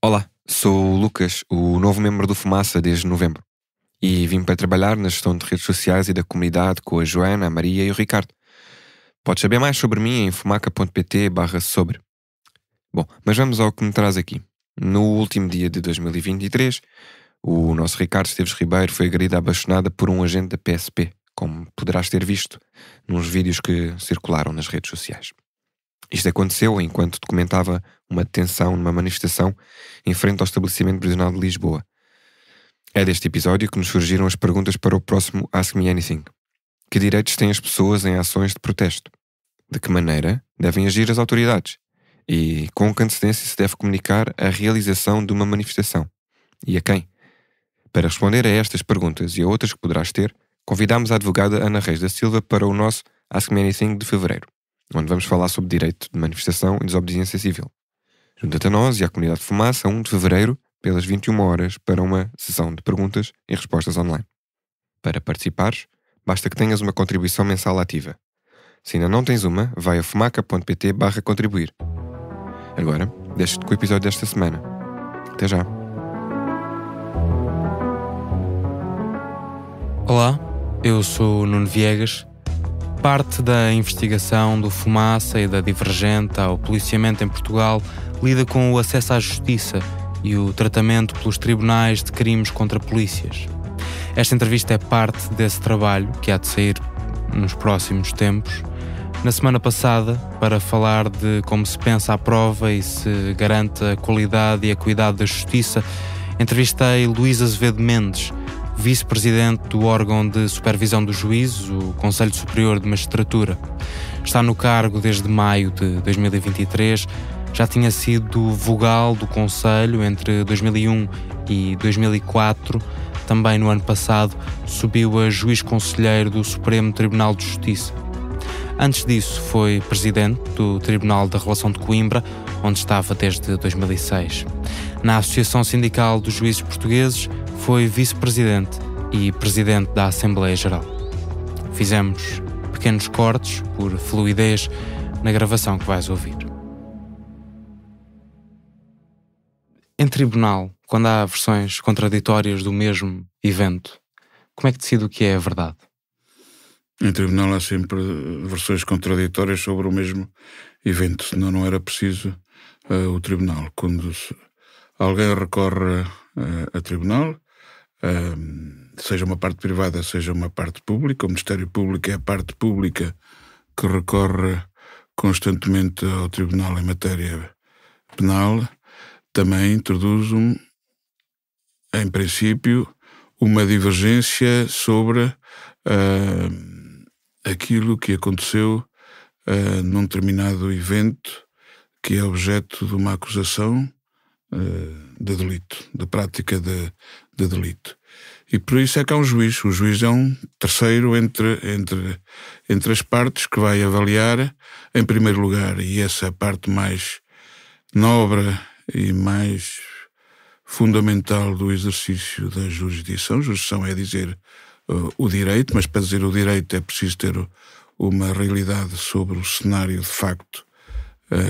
Olá, sou o Lucas, o novo membro do Fumaça desde novembro. E vim para trabalhar na gestão de redes sociais e da comunidade com a Joana, a Maria e o Ricardo. Podes saber mais sobre mim em fumaca.pt/sobre. Bom, mas vamos ao que me traz aqui. No último dia de 2023, o nosso Ricardo Esteves Ribeiro foi agredido à bachonada por um agente da PSP, como poderás ter visto nos vídeos que circularam nas redes sociais. Isto aconteceu enquanto documentava uma detenção numa manifestação em frente ao estabelecimento prisional de Lisboa. É deste episódio que nos surgiram as perguntas para o próximo Ask Me Anything. Que direitos têm as pessoas em ações de protesto? De que maneira devem agir as autoridades? E com que antecedência se deve comunicar a realização de uma manifestação? E a quem? Para responder a estas perguntas e a outras que poderás ter, convidámos a advogada Ana Reis da Silva para o nosso Ask Me Anything de fevereiro, onde vamos falar sobre direito de manifestação e desobediência civil. Junta-te a nós e à comunidade de Fumaça a 1 de fevereiro, pelas 21 horas, para uma sessão de perguntas e respostas online. Para participares, basta que tenhas uma contribuição mensal ativa. Se ainda não tens uma, vai a fumaca.pt/contribuir. Agora, deixo-te com o episódio desta semana. Até já. Olá, eu sou o Nuno Viegas. Parte da investigação do Fumaça e da Divergente ao policiamento em Portugal lida com o acesso à justiça e o tratamento pelos tribunais de crimes contra polícias. Esta entrevista é parte desse trabalho que há de sair nos próximos tempos. Na semana passada, para falar de como se pensa a prova e se garante a qualidade e a equidade da justiça, entrevistei Luís Azevedo Mendes, vice-presidente do órgão de supervisão do juízo, o Conselho Superior de Magistratura. Está no cargo desde maio de 2023, já tinha sido vogal do Conselho entre 2001 e 2004, também no ano passado subiu a juiz conselheiro do Supremo Tribunal de Justiça. Antes disso foi presidente do Tribunal da Relação de Coimbra, onde estava desde 2006. Na Associação Sindical dos Juízes Portugueses foi vice-presidente e presidente da Assembleia Geral. Fizemos pequenos cortes por fluidez na gravação que vais ouvir. Em tribunal, quando há versões contraditórias do mesmo evento, como é que decide o que é a verdade? Em tribunal há sempre versões contraditórias sobre o mesmo evento, senão não era preciso o tribunal. Quando alguém recorre a tribunal, seja uma parte privada, seja uma parte pública, o Ministério Público é a parte pública que recorre constantemente ao tribunal em matéria penal, também introduz, em princípio, uma divergência sobre aquilo que aconteceu num determinado evento que é objeto de uma acusação de delito, de prática de delito. E por isso é que há um juiz. O juiz é um terceiro entre as partes que vai avaliar, em primeiro lugar, e essa é a parte mais nobre e mais fundamental do exercício da jurisdição. Jurisdição é dizer o direito, mas para dizer o direito é preciso ter uma realidade sobre o cenário de facto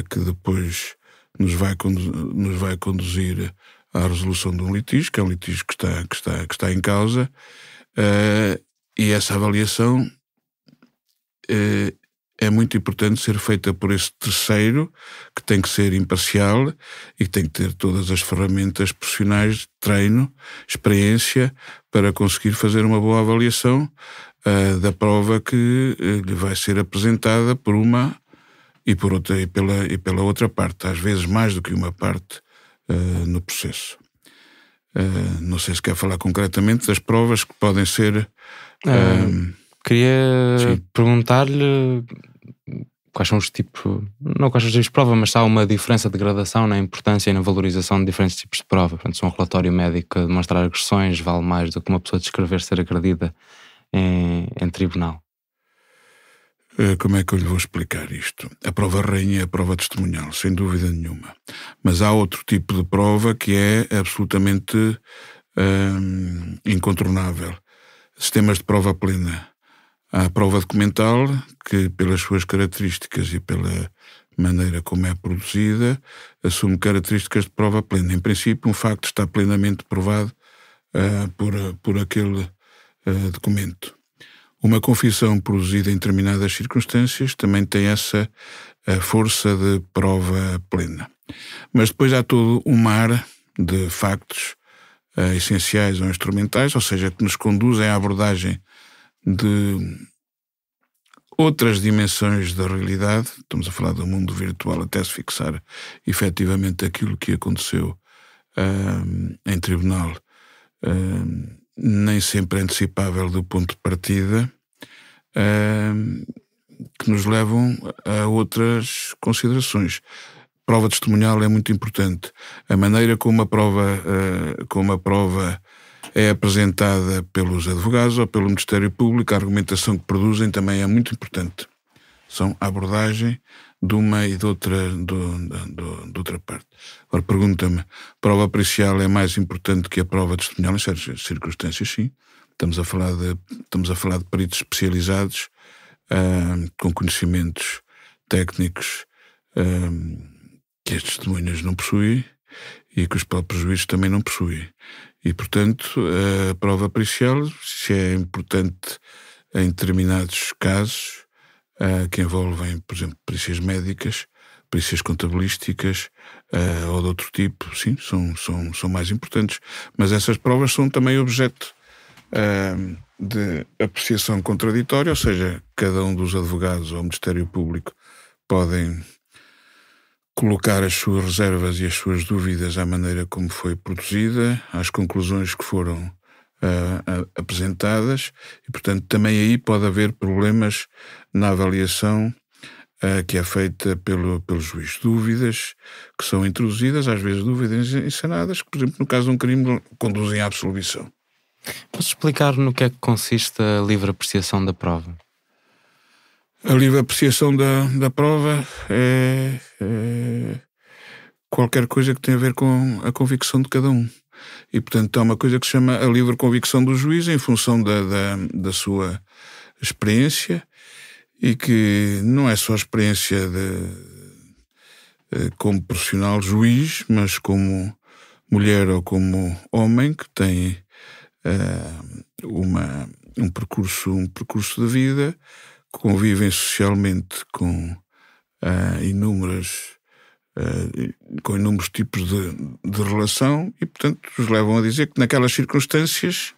que depois nos vai conduzir à resolução de um litígio, que é um litígio que está em causa, e essa avaliação é muito importante ser feita por esse terceiro, que tem que ser imparcial e que tem que ter todas as ferramentas profissionais de treino, experiência, para conseguir fazer uma boa avaliação da prova que lhe vai ser apresentada por uma e pela outra parte, às vezes mais do que uma parte no processo. Não sei se quer falar concretamente das provas que podem ser... Queria perguntar-lhe quais são os tipos, não quais são os tipos de prova, mas se há uma diferença de gradação na importância e na valorização de diferentes tipos de prova. Portanto, se um relatório médico a demonstrar agressões vale mais do que uma pessoa descrever ser agredida em tribunal. Como é que eu lhe vou explicar isto? A prova rainha é a prova testemunhal, sem dúvida nenhuma. Mas há outro tipo de prova que é absolutamente incontornável. Sistemas de prova plena. Há a prova documental, que pelas suas características e pela maneira como é produzida, assume características de prova plena. Em princípio, um facto está plenamente provado por aquele documento. Uma confissão produzida em determinadas circunstâncias também tem essa força de prova plena. Mas depois há todo um mar de factos essenciais ou instrumentais, ou seja, que nos conduzem à abordagem de outras dimensões da realidade. Estamos a falar do mundo virtual até se fixar efetivamente aquilo que aconteceu em tribunal, nem sempre antecipável do ponto de partida, que nos levam a outras considerações. Prova testemunhal é muito importante. A maneira como a prova é apresentada pelos advogados ou pelo Ministério Público, a argumentação que produzem também é muito importante. São a abordagem de uma e de outra parte. Agora pergunta-me, prova pericial é mais importante que a prova testemunhal? Em certas circunstâncias, sim. Estamos a falar de peritos especializados, com conhecimentos técnicos que as testemunhas não possuem e que os próprios juízes também não possuem. E, portanto, a prova pericial, se é importante em determinados casos, que envolvem, por exemplo, perícias médicas, perícias contabilísticas ou de outro tipo, sim, são mais importantes. Mas essas provas são também objeto de apreciação contraditória, ou seja, cada um dos advogados ou Ministério Público podem colocar as suas reservas e as suas dúvidas à maneira como foi produzida, às conclusões que foram apresentadas, e portanto também aí pode haver problemas na avaliação que é feita pelo juiz. Dúvidas que são introduzidas, às vezes dúvidas insanadas, que, por exemplo, no caso de um crime, conduzem à absolvição. Posso explicar no que é que consiste a livre apreciação da prova? A livre apreciação da prova é qualquer coisa que tenha a ver com a convicção de cada um. E, portanto, há uma coisa que se chama a livre convicção do juiz em função da sua experiência, e que não é só experiência como profissional juiz, mas como mulher ou como homem que tem um percurso de vida, convivem socialmente com inúmeros tipos de relação, e portanto os levam a dizer que naquelas circunstâncias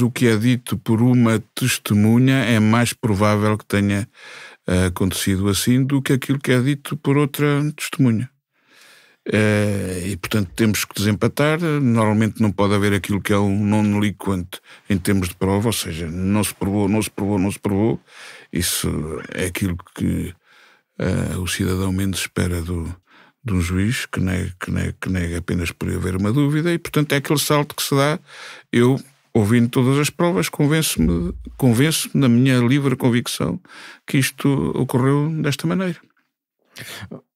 o que é dito por uma testemunha é mais provável que tenha acontecido assim do que aquilo que é dito por outra testemunha. E portanto temos que desempatar. Normalmente não pode haver aquilo que é um non liquent em termos de prova, ou seja, não se provou. Isso é aquilo que o cidadão menos espera de um juiz, que nega apenas por haver uma dúvida, e portanto é aquele salto que se dá. Eu, ouvindo todas as provas, convenço-me na minha livre convicção que isto ocorreu desta maneira.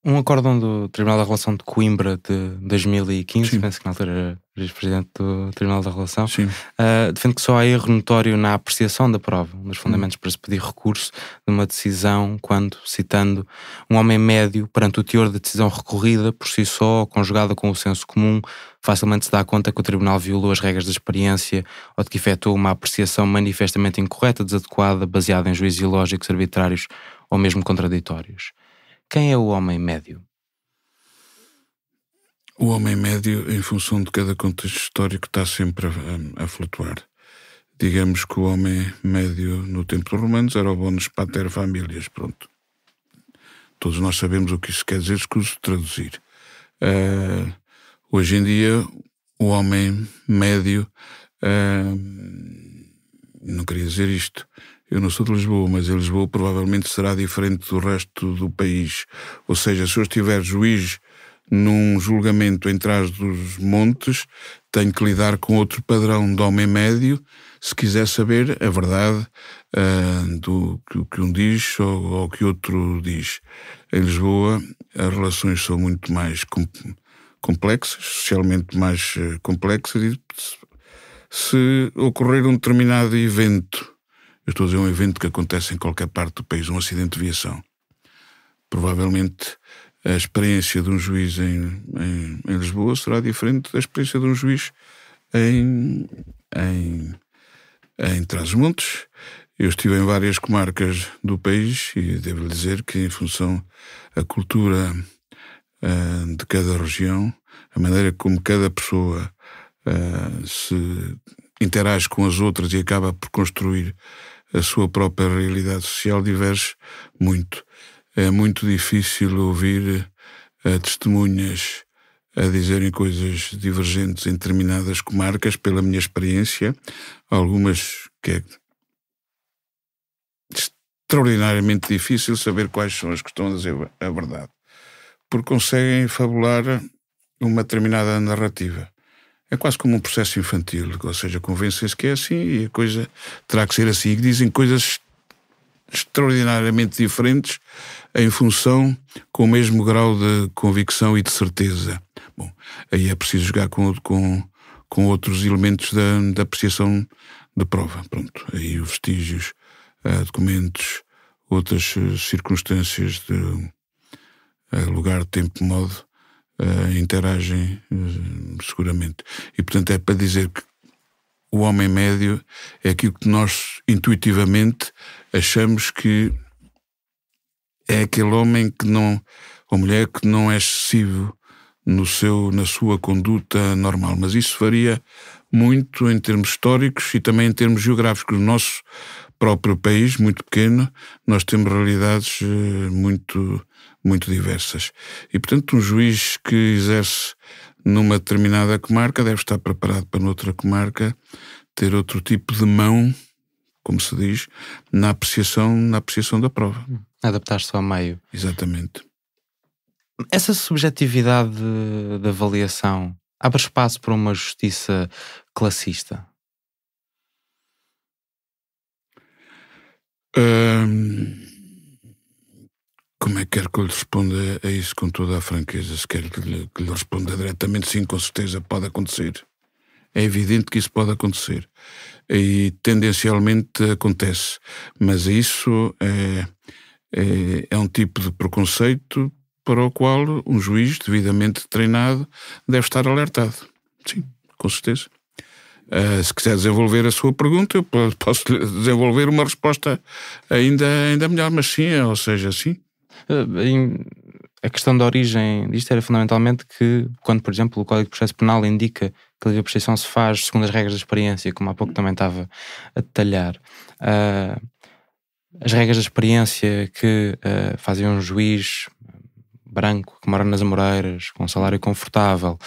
Um acórdão do Tribunal da Relação de Coimbra de 2015, penso que na altura era vice-presidente do Tribunal da Relação, defende que só há erro notório na apreciação da prova, um dos fundamentos para se pedir recurso de uma decisão quando, citando, um homem médio, perante o teor da decisão recorrida, por si só, conjugada com o senso comum, facilmente se dá conta que o Tribunal violou as regras da experiência ou de que efetuou uma apreciação manifestamente incorreta, desadequada, baseada em juízos ilógicos, arbitrários ou mesmo contraditórios. Quem é o homem médio? O homem médio, em função de cada contexto histórico, está sempre a flutuar. Digamos que o homem médio no tempo dos romanos era o bonus pater familias, pronto. Todos nós sabemos o que isso quer dizer, escuso de traduzir. Hoje em dia, o homem médio, não queria dizer isto, eu não sou de Lisboa, mas em Lisboa provavelmente será diferente do resto do país. Ou seja, se eu estiver juiz num julgamento em trás dos montes, tenho que lidar com outro padrão de homem médio, se quiser saber a verdade do que um diz ou que outro diz. Em Lisboa, as relações são muito mais complexas, socialmente mais complexas, e se ocorrer um determinado evento Eu estou a dizer um evento que acontece em qualquer parte do país, um acidente de viação. Provavelmente a experiência de um juiz em Lisboa será diferente da experiência de um juiz em Trás-os-Montes. Eu estive em várias comarcas do país e devo dizer que, em função da cultura de cada região, a maneira como cada pessoa se interage com as outras e acaba por construir a sua própria realidade social, diverge muito. É muito difícil ouvir testemunhas a dizerem coisas divergentes em determinadas comarcas, pela minha experiência, algumas que é extraordinariamente difícil saber quais são as que estão a dizer a verdade, porque conseguem fabular uma determinada narrativa. É quase como um processo infantil, ou seja, convencem-se que é assim e a coisa terá que ser assim, e dizem coisas extraordinariamente diferentes em função com o mesmo grau de convicção e de certeza. Bom, aí é preciso jogar com outros elementos da apreciação de prova. Pronto, aí os vestígios, documentos, outras circunstâncias de lugar, tempo, modo, interagem seguramente. E, portanto, é para dizer que o homem médio é aquilo que nós intuitivamente achamos que é aquele homem que não, ou mulher que não é excessivo na sua conduta normal. Mas isso varia muito em termos históricos e também em termos geográficos. No nosso próprio país, muito pequeno, nós temos realidades muito, muito diversas. E, portanto, um juiz que exerce numa determinada comarca deve estar preparado para noutra comarca ter outro tipo de mão, como se diz, na apreciação da prova. Adaptar-se ao meio. Exatamente. Essa subjetividade de avaliação abre espaço para uma justiça classista? Como é que quer que eu lhe responda a isso com toda a franqueza? Se quer que lhe responda diretamente, sim, com certeza pode acontecer. É evidente que isso pode acontecer. E tendencialmente acontece. Mas isso é um tipo de preconceito para o qual um juiz devidamente treinado deve estar alertado. Sim, com certeza. Se quiser desenvolver a sua pergunta, eu posso desenvolver uma resposta ainda melhor, mas sim, ou seja, sim. A questão da origem disto era fundamentalmente que, quando, por exemplo, o Código de Processo Penal indica que a livre apreciação se faz segundo as regras da experiência, como há pouco também estava a detalhar, as regras da experiência que fazem um juiz branco, que mora nas Amoreiras, com um salário confortável,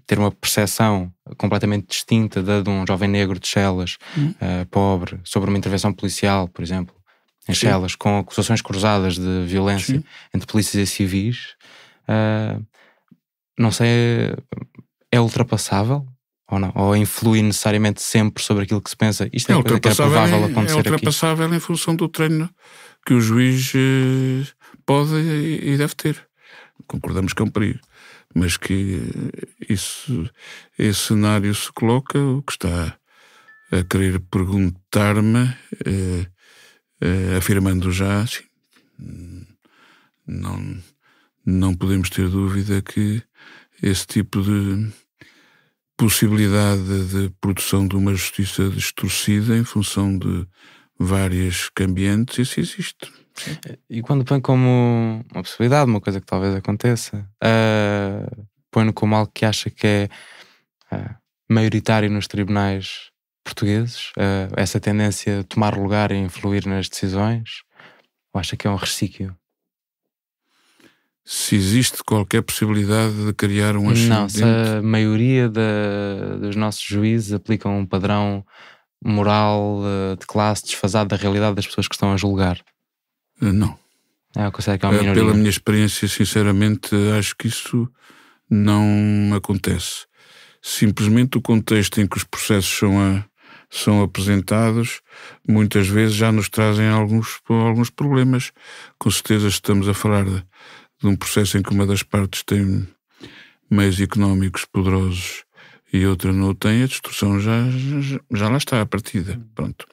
ter uma percepção completamente distinta da de um jovem negro de Chelas, pobre, sobre uma intervenção policial, por exemplo, em Chelas, com acusações cruzadas de violência entre polícias e civis, não sei, é ultrapassável ou não? Ou influi necessariamente sempre sobre aquilo que se pensa? Isto é coisa que é provável acontecer aqui? É ultrapassável em função do treino que o juiz pode e deve ter. Concordamos que é um perigo. Mas que esse cenário se coloca, o que está a querer perguntar-me, afirmando já, sim, não podemos ter dúvida que esse tipo de possibilidade de produção de uma justiça distorcida em função de várias cambiantes, isso existe. Sim. E quando põe como uma possibilidade, uma coisa que talvez aconteça, põe-no como algo que acha que é maioritário nos tribunais portugueses, essa tendência a tomar lugar e influir nas decisões, ou acha que é um resquício? Se existe qualquer possibilidade de criar um ascendente... Não, se a maioria dos nossos juízes aplicam um padrão moral de classe desfasado da realidade das pessoas que estão a julgar. Não. Considero que é uma minoria. Pela minha experiência, sinceramente, acho que isso não acontece. Simplesmente o contexto em que os processos são apresentados muitas vezes já nos trazem alguns problemas. Com certeza estamos a falar de um processo em que uma das partes tem meios económicos poderosos e outra não o tem, a distorção já lá está à partida. Pronto.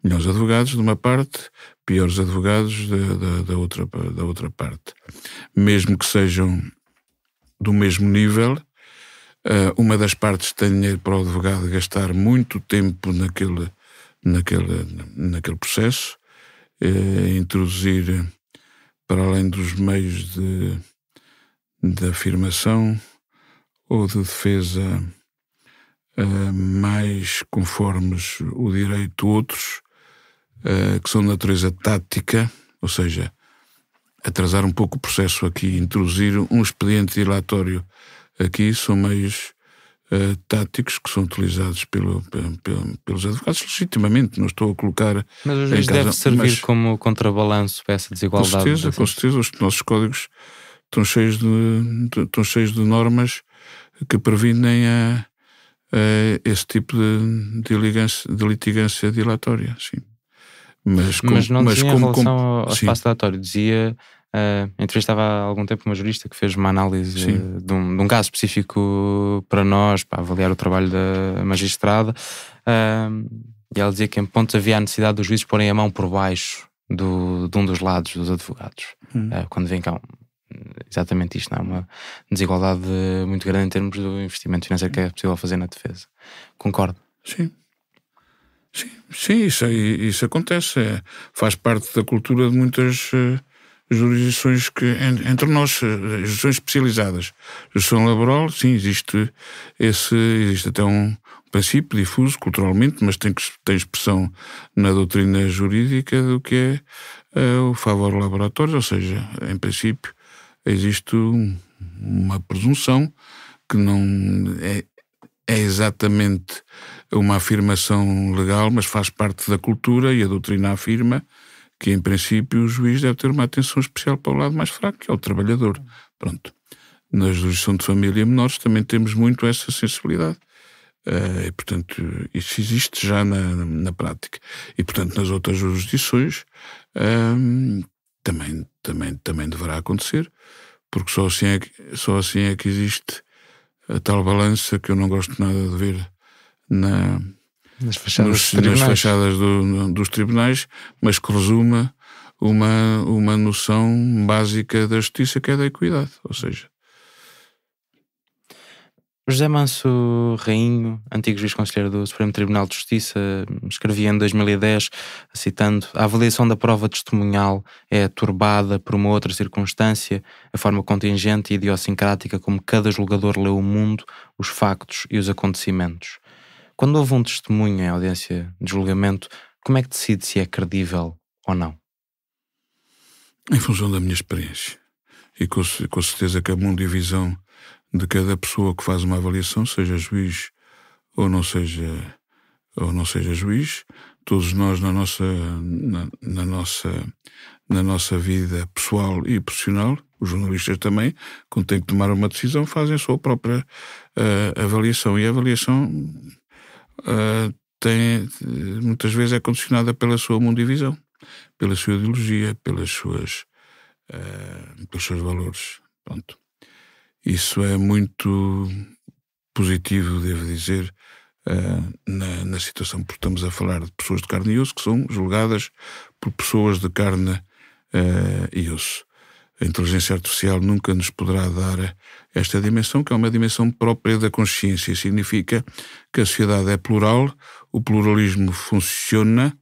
melhores advogados de uma parte, piores advogados da outra parte. Mesmo que sejam do mesmo nível, uma das partes tem dinheiro para o advogado gastar muito tempo naquele processo, introduzir, para além dos meios de afirmação ou de defesa mais conformes o direito, outros que são de natureza tática, ou seja, atrasar um pouco o processo aqui, introduzir um expediente dilatório aqui, são meios táticos que são utilizados pelos advogados legitimamente. Não estou a colocar. Mas às vezes deve servir como contrabalanço para essa desigualdade. Com certeza, os nossos códigos estão cheios de normas que previnem esse tipo de litigância dilatória, sim. Mas não dizia em relação ao espaço dilatório, dizia... entrevistava há algum tempo uma jurista que fez uma análise de um caso específico para nós, para avaliar o trabalho da magistrada, e ela dizia que em pontos havia a necessidade dos juízes porem a mão por baixo de um dos lados dos advogados, quando vem cá exatamente isto, não é? Uma desigualdade muito grande em termos do investimento financeiro que é possível fazer na defesa. Concordo? Sim, isso acontece, faz parte da cultura de muitas jurisdições entre nós, jurisdições especializadas. Jurisdição laboral, sim, existe até um princípio difuso culturalmente, mas tem expressão na doutrina jurídica do que é o favor laboratório, ou seja, em princípio existe uma presunção que não é exatamente uma afirmação legal, mas faz parte da cultura, e a doutrina afirma que, em princípio, o juiz deve ter uma atenção especial para o lado mais fraco, que é o trabalhador. Pronto. Na jurisdição de família e menores também temos muito essa sensibilidade. E, portanto, isso existe já na prática. E, portanto, nas outras jurisdições também deverá acontecer, porque só assim é que existe a tal balança que eu não gosto nada de ver nas fachadas dos tribunais, mas que resuma uma noção básica da justiça, que é da equidade, ou seja... José Manso Rainho, antigo juiz conselheiro do Supremo Tribunal de Justiça, escrevia em 2010, citando: a avaliação da prova testemunhal é turbada por uma outra circunstância, a forma contingente e idiosincrática como cada julgador lê o mundo, os factos e os acontecimentos. Quando houve um testemunho em audiência de julgamento, como é que decide se é credível ou não? Em função da minha experiência. E com certeza que a mundivisão de cada pessoa que faz uma avaliação, seja juiz ou não seja juiz, todos nós na nossa vida pessoal e profissional, os jornalistas também, quando têm que tomar uma decisão, fazem a sua própria avaliação. E a avaliação muitas vezes é condicionada pela sua mundivisão, pela sua ideologia, pelos seus valores. Pronto. Isso é muito positivo, devo dizer, na situação, porque estamos a falar de pessoas de carne e osso que são julgadas por pessoas de carne e osso. A inteligência artificial nunca nos poderá dar esta dimensão, que é uma dimensão própria da consciência. Significa que a sociedade é plural, o pluralismo funciona.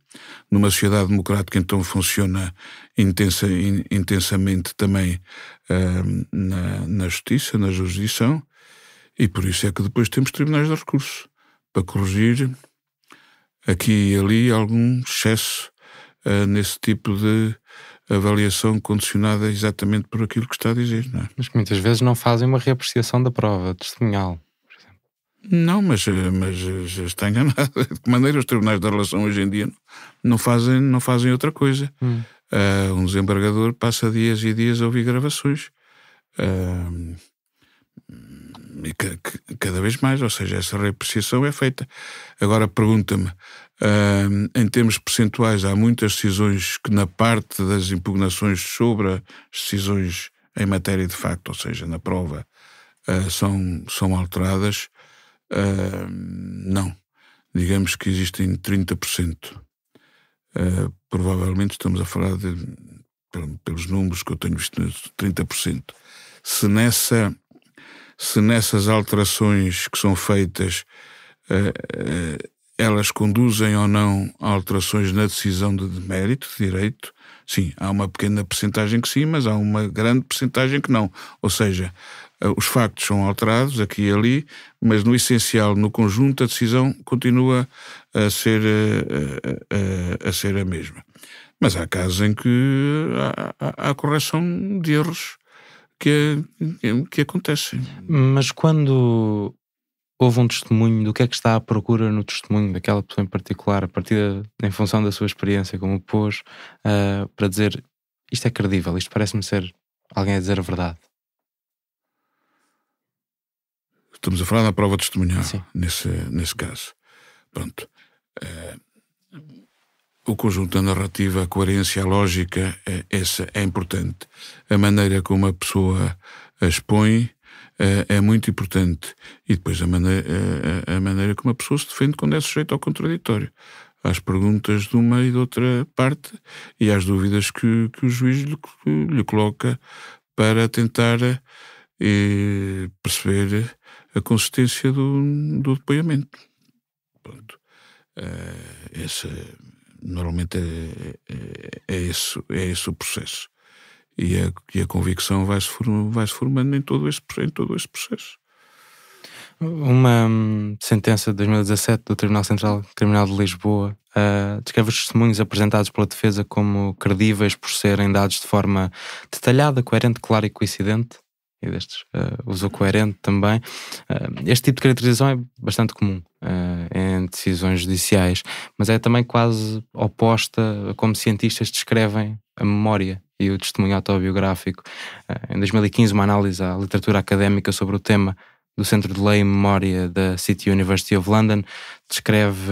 Numa sociedade democrática, então, funciona intensamente também na justiça, na jurisdição, e por isso é que depois temos tribunais de recurso para corrigir aqui e ali algum excesso nesse tipo de avaliação condicionada exatamente por aquilo que está a dizer, não é? Mas que muitas vezes não fazem uma reapreciação da prova testemunhal. Não, mas está enganado. De que maneira os tribunais da relação hoje em dia não fazem outra coisa. Um desembargador passa dias e dias a ouvir gravações. E cada vez mais, ou seja, essa reapreciação é feita. Agora pergunta-me, em termos percentuais, há muitas decisões que na parte das impugnações sobre as decisões em matéria de facto, ou seja, na prova, são alteradas. Não. Digamos que existem 30% provavelmente estamos a falar de, pelos números que eu tenho visto, 30%. Se nessas alterações que são feitas, elas conduzem ou não a alterações na decisão de mérito, de direito, sim, há uma pequena percentagem que sim, mas há uma grande percentagem que não. Ou seja, os factos são alterados aqui e ali, mas no essencial, no conjunto, a decisão continua a ser a mesma. Mas há casos em que há correção de erros que acontecem. Mas quando houve um testemunho, do que é que está à procura no testemunho daquela pessoa em particular, a partir em função da sua experiência, como pôs, para dizer isto é credível, isto parece-me ser alguém a dizer a verdade? Estamos a falar na prova testemunhal, nesse caso. Pronto. O conjunto da narrativa, a coerência, a lógica, essa é importante. A maneira como a pessoa a expõe é muito importante. E depois a maneira como a pessoa se defende quando é sujeito ao contraditório. Às perguntas de uma e de outra parte e às dúvidas que o juiz lhe coloca para tentar perceber a consistência do depoimento. Pronto. Normalmente é esse o processo. E a convicção vai-se formando em todo esse processo. Uma sentença de 2017 do Tribunal Central Criminal de Lisboa descreve os testemunhos apresentados pela defesa como credíveis por serem dados de forma detalhada, coerente, clara e coincidente. E destes usou coerente também. Este tipo de caracterização é bastante comum em decisões judiciais, mas é também quase oposta a como cientistas descrevem a memória e o testemunho autobiográfico. Em 2015, uma análise à literatura académica sobre o tema do Centro de Lei e Memória da City University of London descreve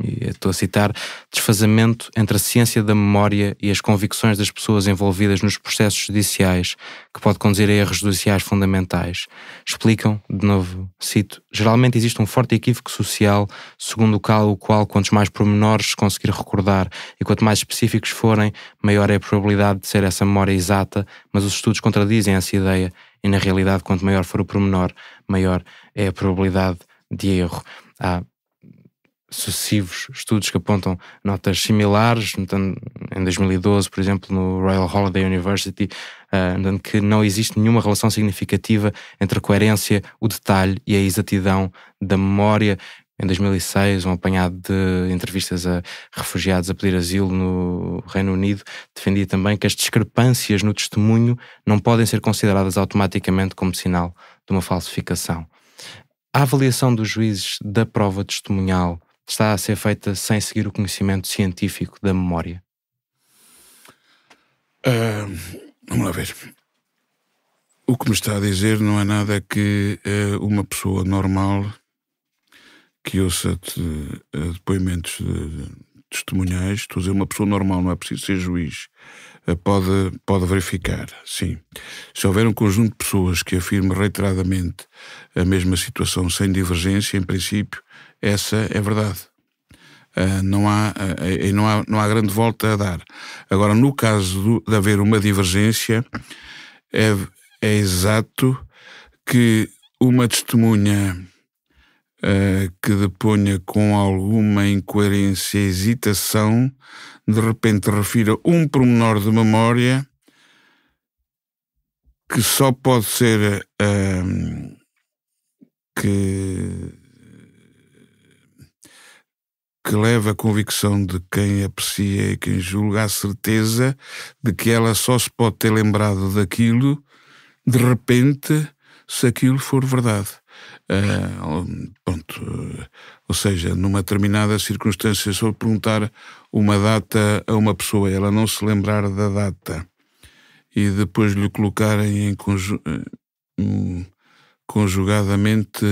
e estou a citar, desfazamento entre a ciência da memória e as convicções das pessoas envolvidas nos processos judiciais, que pode conduzir a erros judiciais fundamentais. Explicam, de novo, cito, geralmente existe um forte equívoco social, segundo o qual quantos mais pormenores se conseguir recordar e quanto mais específicos forem, maior é a probabilidade de ser essa memória exata, mas os estudos contradizem essa ideia e, na realidade, quanto maior for o pormenor, maior é a probabilidade de erro. Há sucessivos estudos que apontam notas similares, em 2012, por exemplo, no Royal Holiday University, que não existe nenhuma relação significativa entre a coerência, o detalhe e a exatidão da memória. Em 2006, um apanhado de entrevistas a refugiados a pedir asilo no Reino Unido defendia também que as discrepâncias no testemunho não podem ser consideradas automaticamente como sinal de uma falsificação. A avaliação dos juízes da prova testemunhal está a ser feita sem seguir o conhecimento científico da memória? Vamos lá ver. O que me está a dizer não é nada que uma pessoa normal que ouça depoimentos testemunhais, estou a dizer uma pessoa normal, não é preciso ser juiz, pode verificar, sim. Se houver um conjunto de pessoas que afirme reiteradamente a mesma situação sem divergência, em princípio, essa é verdade. Não há grande volta a dar. Agora, no caso de haver uma divergência, é exato que uma testemunha que deponha com alguma incoerência e hesitação, de repente refira um pormenor de memória que só pode ser que leva a convicção de quem aprecia e quem julga a certeza de que ela só se pode ter lembrado daquilo de repente se aquilo for verdade. Ou seja, numa determinada circunstância, se eu perguntar uma data a uma pessoa e ela não se lembrar da data e depois lhe colocarem conjugadamente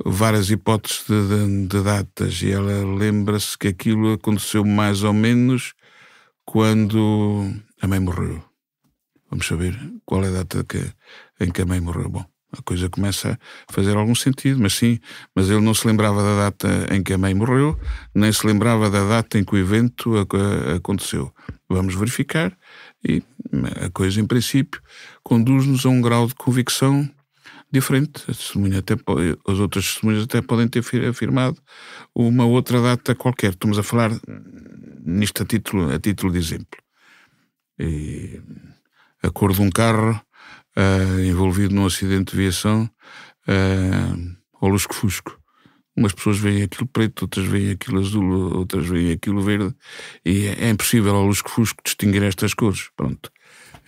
várias hipóteses de datas e ela lembra-se que aquilo aconteceu mais ou menos quando a mãe morreu. Vamos saber qual é a data em que a mãe morreu. Bom, a coisa começa a fazer algum sentido, mas sim, mas ele não se lembrava da data em que a mãe morreu, nem se lembrava da data em que o evento aconteceu. Vamos verificar, e a coisa, em princípio, conduz-nos a um grau de convicção diferente. As outras testemunhas até podem ter afirmado uma outra data qualquer. Estamos a falar nisto a título de exemplo. E a cor de um carro envolvido num acidente de viação ao lusco-fusco. Umas pessoas veem aquilo preto, outras veem aquilo azul, outras veem aquilo verde, e é impossível ao lusco-fusco distinguir estas cores. Pronto.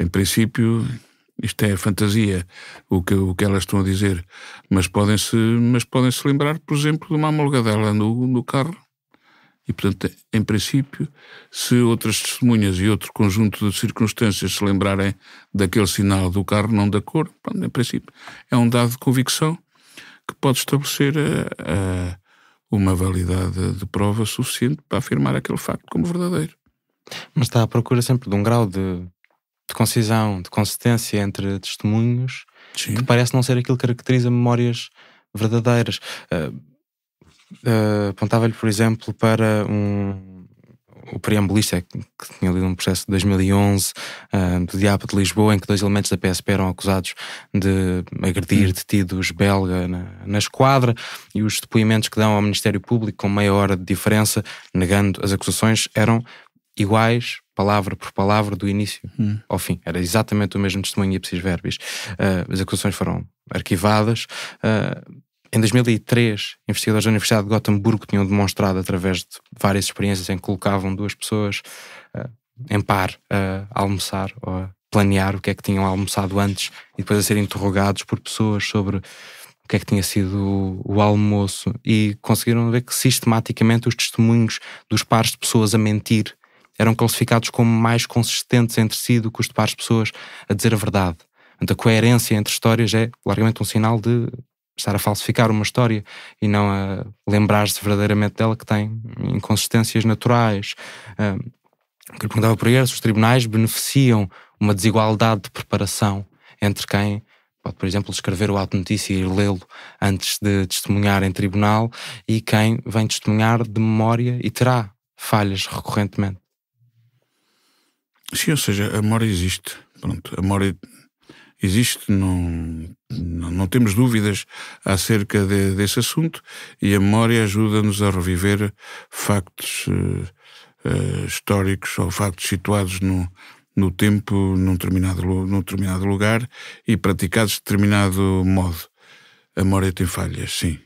Em princípio, isto é fantasia, o que elas estão a dizer, mas podem-se lembrar, por exemplo, de uma amolgadela no carro. E, portanto, em princípio, se outras testemunhas e outro conjunto de circunstâncias se lembrarem daquele sinal do carro, não da cor, pronto, em princípio, é um dado de convicção que pode estabelecer uma validade de prova suficiente para afirmar aquele facto como verdadeiro. Mas está à procura sempre de um grau de concisão, de consistência entre testemunhos, Sim. que parece não ser aquilo que caracteriza memórias verdadeiras. Apontava-lhe, por exemplo, para o preambulista que tinha lido um processo de 2011 do Diabo de Lisboa, em que 2 elementos da PSP eram acusados de agredir detidos belga na esquadra, e os depoimentos que dão ao Ministério Público, com meia hora de diferença, negando as acusações, eram iguais, palavra por palavra, do início ao fim. Era exatamente o mesmo testemunho ipsis verbis. As acusações foram arquivadas. Em 2003, investigadores da Universidade de Gotemburgo tinham demonstrado, através de várias experiências em que colocavam 2 pessoas em par a almoçar ou a planear o que é que tinham almoçado antes, e depois a serem interrogados por pessoas sobre o que é que tinha sido o almoço, e conseguiram ver que sistematicamente os testemunhos dos pares de pessoas a mentir eram classificados como mais consistentes entre si do que os de pares de pessoas a dizer a verdade. Portanto, a coerência entre histórias é largamente um sinal de estar a falsificar uma história e não a lembrar-se verdadeiramente dela, que tem inconsistências naturais. O que eu perguntava por aí, se os tribunais beneficiam uma desigualdade de preparação entre quem pode, por exemplo, escrever o auto de notícia e lê-lo antes de testemunhar em tribunal, e quem vem testemunhar de memória e terá falhas recorrentemente. Sim, ou seja, a memória existe. Pronto, a memória existe, não temos dúvidas acerca desse assunto, e a memória ajuda-nos a reviver factos históricos ou factos situados no tempo, num determinado lugar e praticados de determinado modo. A memória tem falhas, sim.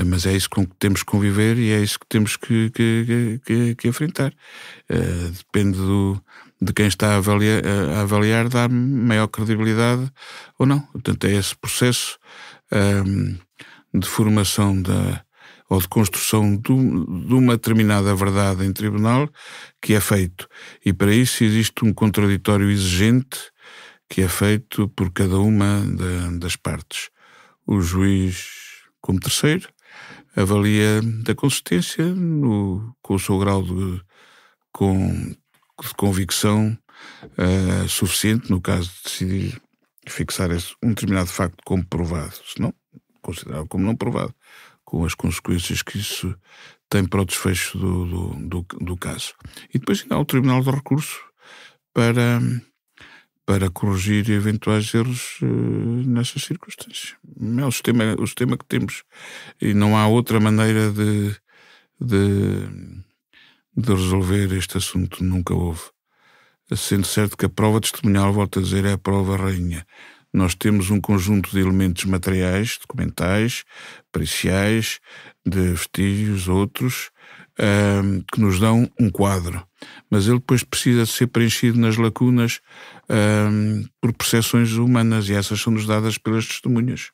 Mas é isso com que temos que conviver, e é isso que temos que enfrentar. Depende de quem está a avaliar, dar maior credibilidade ou não. Portanto, é esse processo de formação ou de construção de uma determinada verdade em tribunal que é feito. E para isso existe um contraditório exigente que é feito por cada uma das partes. O juiz, como terceiro, avalia da consistência com o seu grau de convicção suficiente, no caso de decidir fixar um determinado facto como provado, se não, considerado como não provado, com as consequências que isso tem para o desfecho do caso. E depois ainda há o Tribunal de Recurso para corrigir eventuais erros nessas circunstâncias. É o sistema que temos, e não há outra maneira de resolver este assunto, nunca houve. Sendo certo que a prova testemunhal, volto a dizer, é a prova rainha. Nós temos um conjunto de elementos materiais, documentais, periciais, de vestígios, outros, que nos dão um quadro. Mas ele depois precisa ser preenchido nas lacunas por percepções humanas, e essas são-nos dadas pelas testemunhas.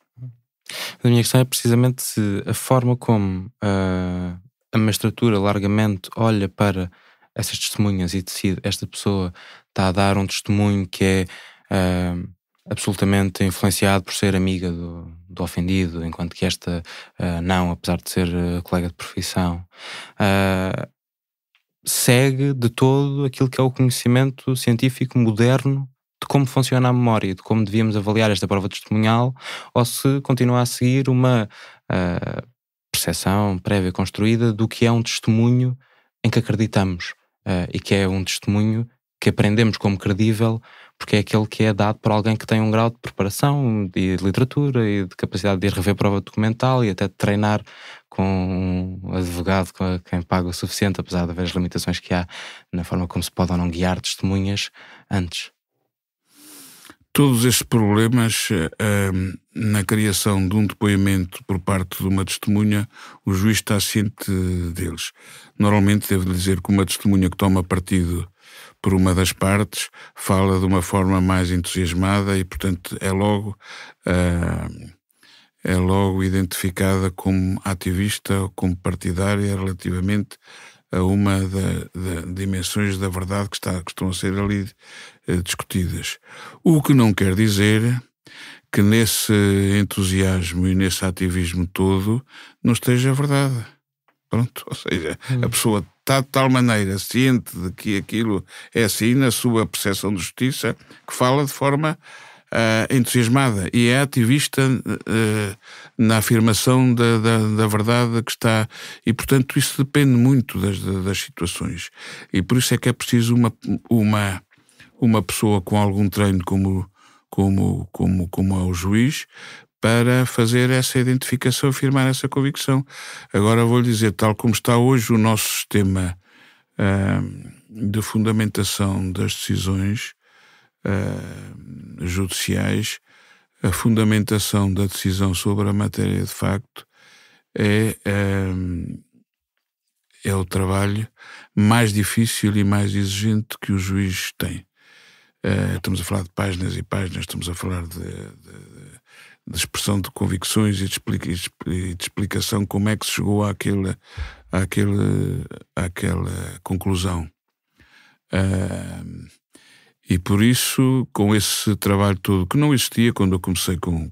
A minha questão é precisamente se a forma como a magistratura largamente olha para essas testemunhas e decide: esta pessoa está a dar um testemunho que é absolutamente influenciado por ser amiga do ofendido, enquanto que esta não, apesar de ser colega de profissão, segue de todo aquilo que é o conhecimento científico moderno de como funciona a memória e de como devíamos avaliar esta prova testemunhal, ou se continua a seguir uma percepção prévia construída do que é um testemunho em que acreditamos, e que é um testemunho que aprendemos como credível, porque é aquele que é dado por alguém que tem um grau de preparação e de literatura e de capacidade de ir rever prova documental e até de treinar com um advogado com quem paga o suficiente, apesar de haver as limitações que há na forma como se pode ou não guiar testemunhas antes. Todos estes problemas, na criação de um depoimento por parte de uma testemunha, o juiz está ciente deles. Normalmente, devo dizer que uma testemunha que toma partido por uma das partes fala de uma forma mais entusiasmada e, portanto, é logo identificada como ativista ou como partidária relativamente a uma das dimensões da verdade que estão a ser ali discutidas. O que não quer dizer que nesse entusiasmo e nesse ativismo todo não esteja a verdade. Pronto, ou seja, a pessoa está de tal maneira ciente de que aquilo é assim na sua percepção de justiça que fala de forma entusiasmada e é ativista na afirmação da verdade que está, e portanto isso depende muito das situações, e por isso é que é preciso uma pessoa com algum treino como é o juiz, para fazer essa identificação, afirmar essa convicção. Agora vou-lhe dizer, tal como está hoje o nosso sistema de fundamentação das decisões judiciais, a fundamentação da decisão sobre a matéria de facto é o trabalho mais difícil e mais exigente que o juiz tem. Estamos a falar de páginas e páginas, estamos a falar de expressão de convicções e de explicação como é que se chegou àquela conclusão. E por isso, com esse trabalho todo, que não existia quando eu comecei como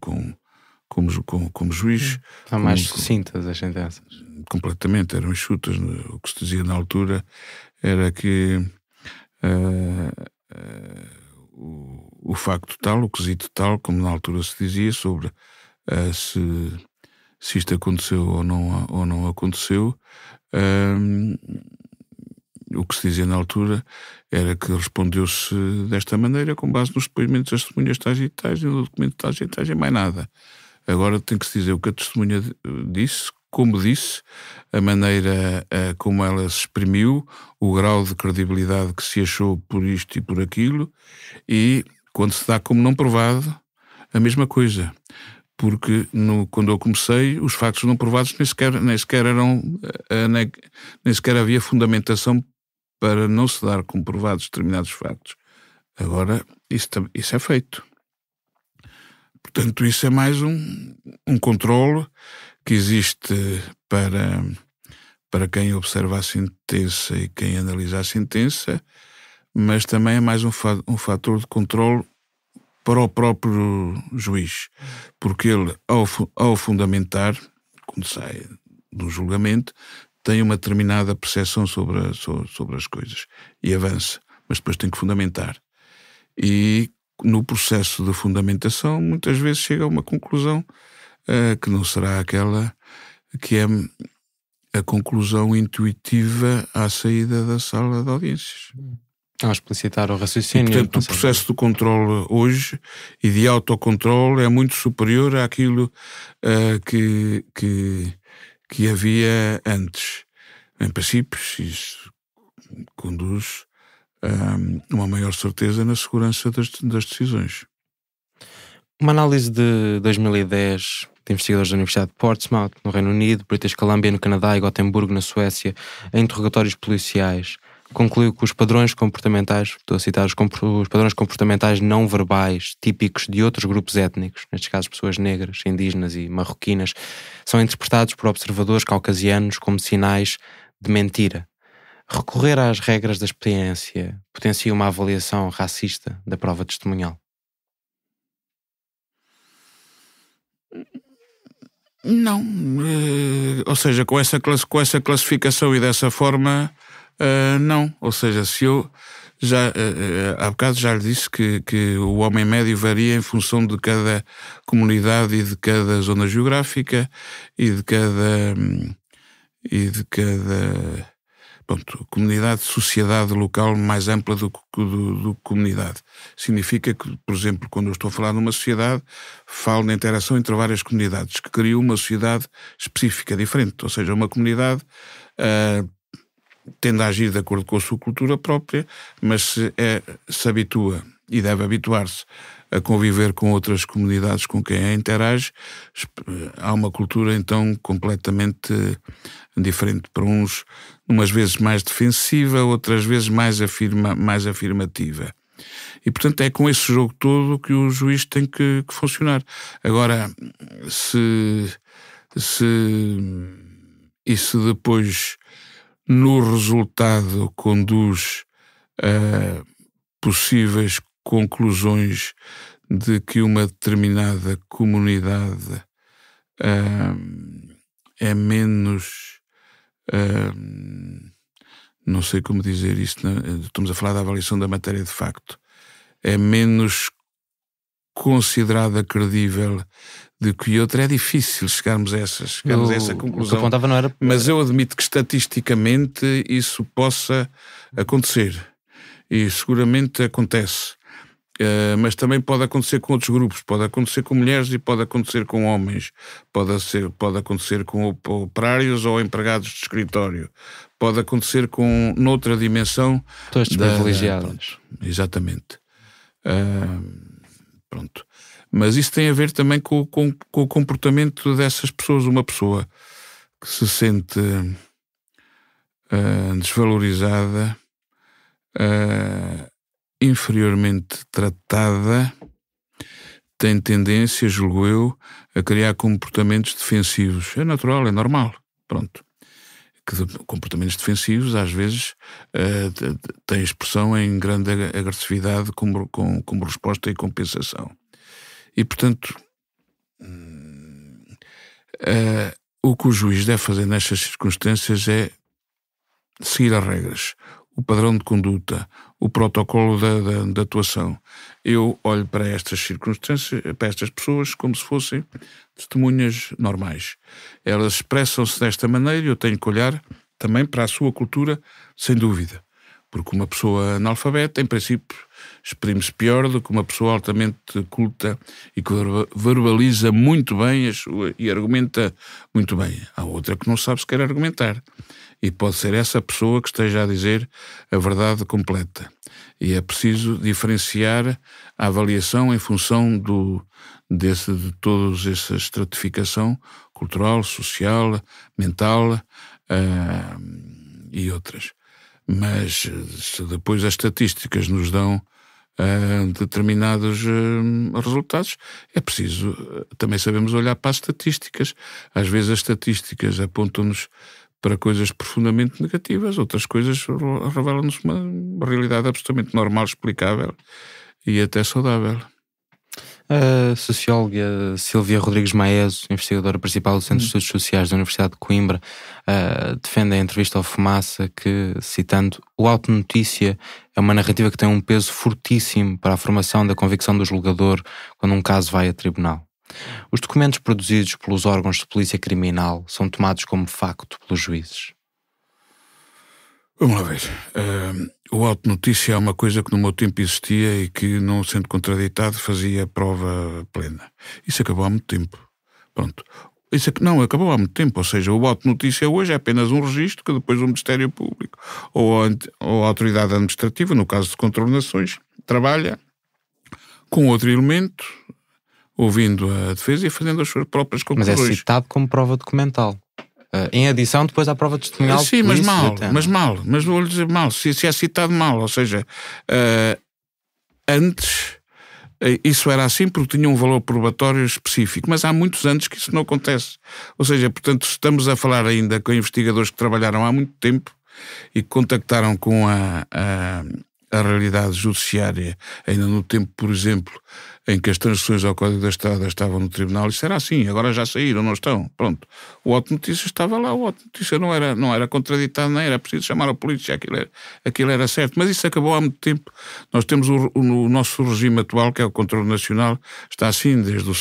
juiz... São mais sucintas as sentenças. Completamente, eram enxutas. O que se dizia na altura era que o facto tal, o quesito tal, como na altura se dizia, sobre se isto aconteceu ou não aconteceu, o que se dizia na altura era que respondeu-se desta maneira, com base nos depoimentos das testemunhas tais e tais, e no documento tais e tais, e mais nada. Agora tem que se dizer o que a testemunha disse, como disse, a maneira como ela se exprimiu, o grau de credibilidade que se achou por isto e por aquilo, e quando se dá como não provado, a mesma coisa. Porque quando eu comecei, os factos não provados nem sequer havia fundamentação para não se dar como provados determinados factos. Agora, isso é feito. Portanto, isso é mais um controle que existe para quem observa a sentença e quem analisa a sentença, mas também é mais um fator de controle para o próprio juiz, porque ele, ao fundamentar, quando sai do julgamento, tem uma determinada percepção sobre as coisas e avança, mas depois tem que fundamentar. E no processo de fundamentação, muitas vezes chega a uma conclusão que não será aquela que é a conclusão intuitiva à saída da sala de audiências. Ao explicitar o raciocínio. E, portanto, o processo de controle hoje e de autocontrole é muito superior àquilo que havia antes. Em princípio, isso conduz a uma maior certeza na segurança das decisões. Uma análise de 2010 de investigadores da Universidade de Portsmouth, no Reino Unido, British Columbia, no Canadá e Gotemburgo, na Suécia, em interrogatórios policiais, concluiu que os padrões comportamentais, estou a citar os padrões comportamentais não verbais típicos de outros grupos étnicos, nestes casos pessoas negras, indígenas e marroquinas, são interpretados por observadores caucasianos como sinais de mentira. Recorrer às regras da experiência potencia uma avaliação racista da prova testemunhal? Não. Ou seja, com essa classificação e dessa forma, não. Ou seja, se eu há bocado já lhe disse que o homem médio varia em função de cada comunidade e de cada zona geográfica e de cada comunidade, sociedade local mais ampla do que comunidade. Significa que, por exemplo, quando eu estou a falar numa sociedade, falo na interação entre várias comunidades, que criam uma sociedade específica, diferente. Ou seja, uma comunidade tende a agir de acordo com a sua cultura própria, mas se habitua e deve habituar-se a conviver com outras comunidades com quem a interage, há uma cultura então completamente diferente. Para uns, umas vezes mais defensiva, outras vezes mais afirmativa. E portanto é com esse jogo todo que o juiz tem que funcionar. Agora, se isso depois no resultado conduz a possíveis conclusões de que uma determinada comunidade é menos, não sei como dizer isto, estamos a falar da avaliação da matéria de facto, é menos considerada credível do que outra, é difícil chegarmos a essa conclusão. O que apontava não era... Mas eu admito que estatisticamente isso possa acontecer. E seguramente acontece. Mas também pode acontecer com outros grupos. Pode acontecer com mulheres e pode acontecer com homens. Pode acontecer com operários ou empregados de escritório. Pode acontecer com noutra dimensão. Pessoas desprivilegiadas. Exatamente. Pronto. Mas isso tem a ver também com o comportamento dessas pessoas. Uma pessoa que se sente desvalorizada, inferiormente tratada, tem tendência, julgo eu, a criar comportamentos defensivos. É natural, é normal. Pronto. Comportamentos defensivos, às vezes, têm expressão em grande agressividade como resposta e compensação. E, portanto, o que o juiz deve fazer nestas circunstâncias é seguir as regras, o padrão de conduta, o protocolo da atuação. Eu olho para estas circunstâncias, para estas pessoas, como se fossem testemunhas normais. Elas expressam-se desta maneira e eu tenho que olhar também para a sua cultura, sem dúvida. Porque uma pessoa analfabeta, em princípio, exprime-se pior do que uma pessoa altamente culta e que verbaliza muito bem e argumenta muito bem. Há outra que não sabe sequer argumentar. E pode ser essa pessoa que esteja a dizer a verdade completa. E é preciso diferenciar a avaliação em função de toda essa estratificação cultural, social, mental e outras. Mas se depois as estatísticas nos dão determinados resultados, é preciso também sabemos olhar para as estatísticas. Às vezes as estatísticas apontam-nos para coisas profundamente negativas, outras coisas revelam-nos uma realidade absolutamente normal, explicável e até saudável. A socióloga Silvia Rodrigues Maeso, investigadora principal do Centro de Estudos Sociais da Universidade de Coimbra, defende em entrevista ao Fumaça que, citando, o auto-notícia é uma narrativa que tem um peso fortíssimo para a formação da convicção do julgador quando um caso vai a tribunal. Os documentos produzidos pelos órgãos de polícia criminal são tomados como facto pelos juízes. Vamos lá ver. O auto-notícia é uma coisa que no meu tempo existia e que, não sendo contraditado, fazia prova plena. Isso acabou há muito tempo. Pronto. Acabou há muito tempo. Ou seja, o auto-notícia hoje é apenas um registro que depois o Ministério Público ou a autoridade administrativa, no caso de contornações, trabalha com outro elemento, ouvindo a defesa e fazendo as suas próprias conclusões. Mas é citado como prova documental. Em adição depois à prova testemunhal. Sim, mas vou-lhe dizer mal, se é citado mal, ou seja, antes isso era assim porque tinha um valor probatório específico, mas há muitos anos que isso não acontece. Ou seja, portanto, estamos a falar ainda com investigadores que trabalharam há muito tempo e que contactaram com a realidade judiciária, ainda no tempo, por exemplo, em que as transições ao Código da Estrada estavam no Tribunal, isso era assim, agora já saíram, não estão, pronto. O auto notícia estava lá, o auto notícia não era contraditado, nem era preciso chamar a polícia, aquilo era certo, mas isso acabou há muito tempo. Nós temos o nosso regime atual, que é o controle nacional, está assim desde o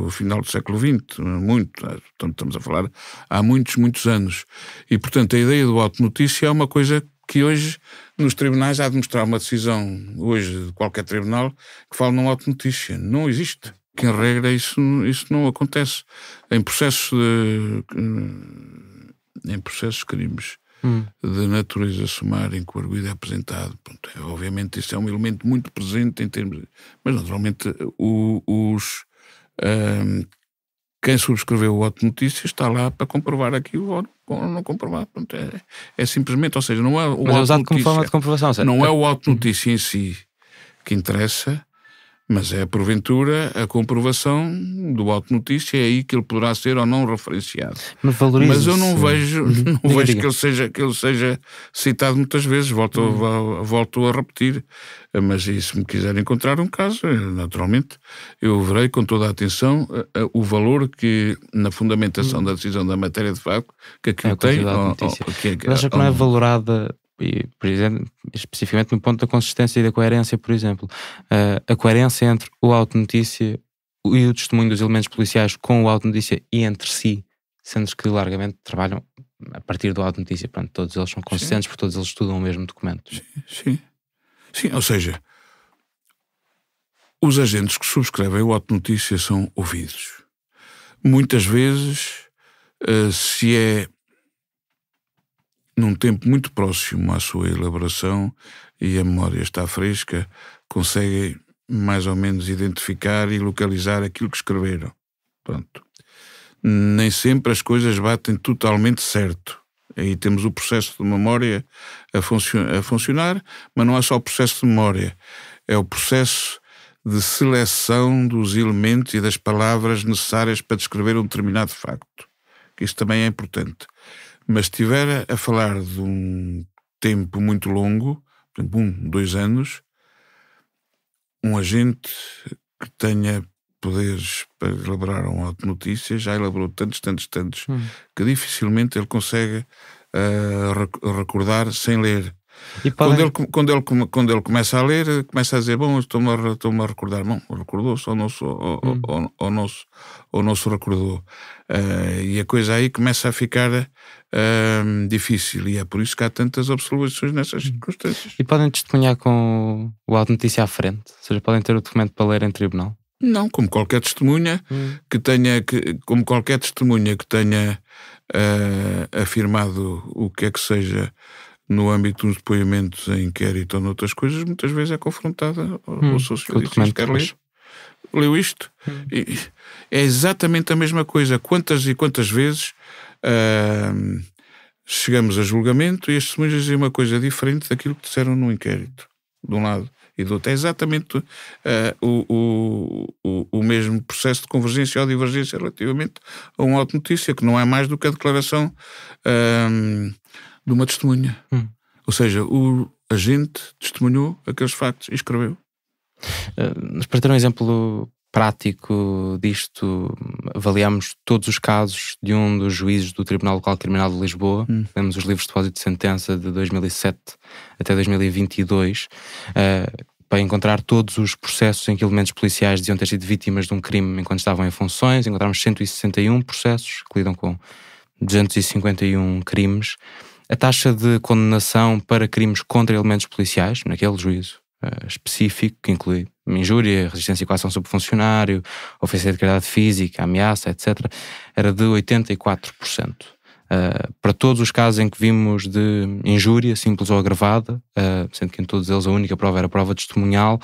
final do século XX, muito, portanto estamos a falar há muitos, muitos anos. E, portanto, a ideia do auto notícia é uma coisa que hoje, nos tribunais, há de mostrar uma decisão, hoje, de qualquer tribunal, que fala num auto-notícia. Não existe. Que, em regra, isso não acontece. Em processos de crimes de natureza sumária, em que o arguido é apresentado, pronto, obviamente isso é um elemento muito presente em termos... Mas, naturalmente, quem subscreveu o auto-notícia está lá para comprovar aquilo ou não comprovar. Pronto, é simplesmente, ou seja, não é o Mas é usado como forma de comprovação. Não é o auto-notícia em si que interessa, mas é, porventura, a comprovação do auto-notícia, é aí que ele poderá ser ou não referenciado. Mas eu não vejo, que ele seja citado muitas vezes, volto a repetir. Mas se me quiser encontrar um caso, naturalmente, eu verei com toda a atenção o valor que, na fundamentação da decisão da matéria de facto, que aquilo tem. Mas acha que não é valorada... E, por exemplo, especificamente no ponto da consistência e da coerência, por exemplo, a coerência entre o auto-notícia e o testemunho dos elementos policiais com o auto-notícia e entre si, sendo que largamente trabalham a partir do auto-notícia. Pronto, todos eles são consistentes, porque todos eles estudam o mesmo documento. Sim, ou seja, os agentes que subscrevem o auto-notícia são ouvidos. Muitas vezes, se é num tempo muito próximo à sua elaboração e a memória está fresca, conseguem mais ou menos identificar e localizar aquilo que escreveram. Pronto. Nem sempre as coisas batem totalmente certo. Aí temos o processo de memória a funcionar, mas não é só o processo de memória, é o processo de seleção dos elementos e das palavras necessárias para descrever um determinado facto. Isso também é importante. Mas se estiver a falar de um tempo muito longo, por exemplo, 2 anos, um agente que tenha poderes para elaborar uma auto-notícia já elaborou tantos, que dificilmente ele consegue recordar sem ler. E quando ele começa a ler, começa a dizer, bom, estou-me a recordar. Bom, recordou-se ou não se recordou. E a coisa aí começa a ficar difícil, e é por isso que há tantas observações nessas circunstâncias. E podem testemunhar com o auto-notícia à frente? Ou seja, podem ter o documento para ler em tribunal? Não, como qualquer testemunha que tenha afirmado o que é que seja no âmbito dos depoimentos em inquérito ou noutras coisas, muitas vezes é confrontada ou socialista. Leu isto? E é exatamente a mesma coisa. Quantas e quantas vezes chegamos a julgamento e as testemunhas dizem uma coisa diferente daquilo que disseram no inquérito, de um lado e do outro. É exatamente o mesmo processo de convergência ou divergência relativamente a uma auto-notícia, que não é mais do que a declaração de uma testemunha. Ou seja, o agente testemunhou aqueles factos e escreveu. Mas para ter um exemplo prático disto, avaliamos todos os casos de um dos juízes do Tribunal Local Criminal de Lisboa. Temos os livros de depósito de sentença de 2007 até 2022, para encontrar todos os processos em que elementos policiais diziam ter sido vítimas de um crime enquanto estavam em funções. Encontramos 161 processos que lidam com 251 crimes. A taxa de condenação para crimes contra elementos policiais, naquele juízo específico, que inclui injúria, resistência e coação sobre funcionário, ofensa de integridade física, ameaça, etc., era de 84%. Para todos os casos em que vimos de injúria, simples ou agravada, sendo que em todos eles a única prova era a prova testemunhal,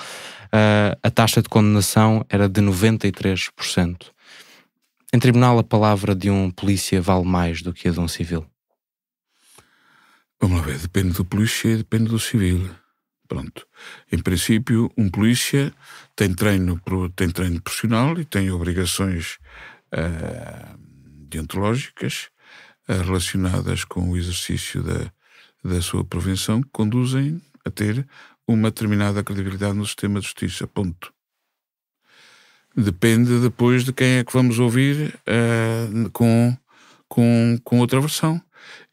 a taxa de condenação era de 93%. Em tribunal, a palavra de um polícia vale mais do que a de um civil? Vamos lá ver, depende do polícia e depende do civil. Pronto. Em princípio, um polícia tem treino profissional e tem obrigações deontológicas relacionadas com o exercício da sua prevenção, que conduzem a ter uma determinada credibilidade no sistema de justiça, ponto. Depende depois de quem é que vamos ouvir com outra versão.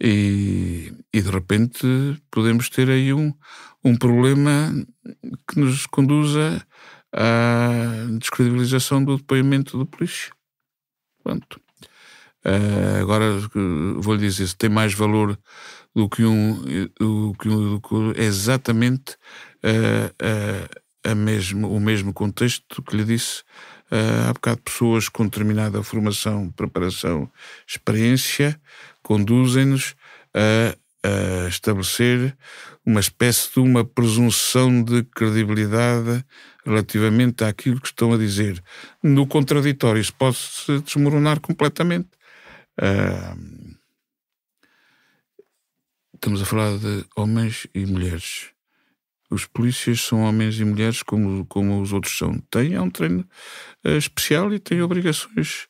E de repente podemos ter aí um problema que nos conduza à descredibilização do depoimento do polícia. Pronto. Agora vou-lhe dizer, se tem mais valor do que é exatamente o mesmo contexto que lhe disse há bocado. Pessoas com determinada formação, preparação, experiência conduzem-nos a estabelecer uma espécie de uma presunção de credibilidade relativamente àquilo que estão a dizer. No contraditório, isso pode-se desmoronar completamente. Estamos a falar de homens e mulheres. Os polícias são homens e mulheres como os outros são. Têm um treino especial e têm obrigações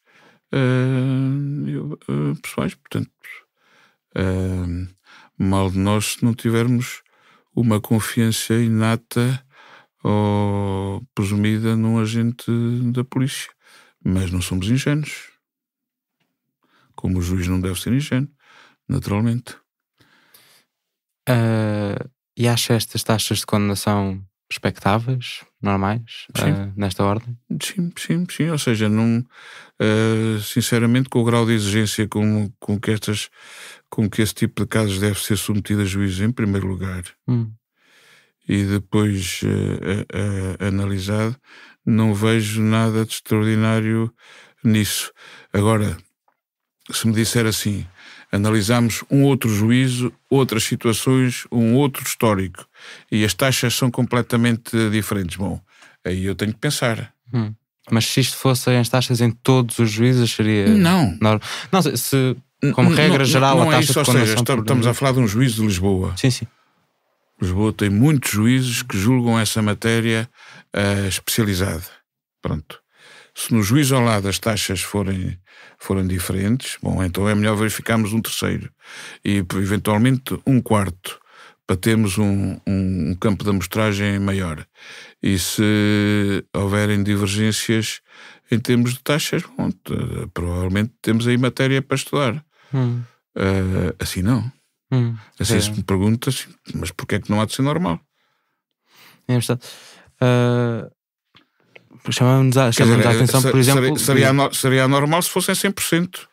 pessoais. Portanto, mal de nós se não tivermos uma confiança inata ou presumida num agente da polícia. Mas não somos ingênuos. Como o juiz não deve ser ingênuo, naturalmente. E acha estas taxas de condenação respectáveis, normais, nesta ordem? Sim. Ou seja, não, sinceramente, com o grau de exigência com que esse tipo de casos deve ser submetido a juízo em primeiro lugar e depois analisado, não vejo nada de extraordinário nisso. Agora, se me disser assim, analisamos um outro juízo, outras situações, um outro histórico, e as taxas são completamente diferentes, bom, aí eu tenho que pensar. Mas se isto fossem as taxas em todos os juízes, seria... Não. Não sei, se, como regra geral, não a taxa de condenação... Estamos a falar de um juízo de Lisboa. Sim. Lisboa tem muitos juízes que julgam essa matéria especializada. Pronto. Se no juízo ao lado as taxas forem diferentes, bom, então é melhor verificarmos um terceiro e eventualmente um quarto para termos um campo de amostragem maior. E se houverem divergências em termos de taxas, bom, provavelmente temos aí matéria para estudar. Assim não. Assim se me perguntas, mas porquê é que não há de ser normal? É verdade. Chamamos a atenção, por exemplo... Seria anormal se fossem 100%.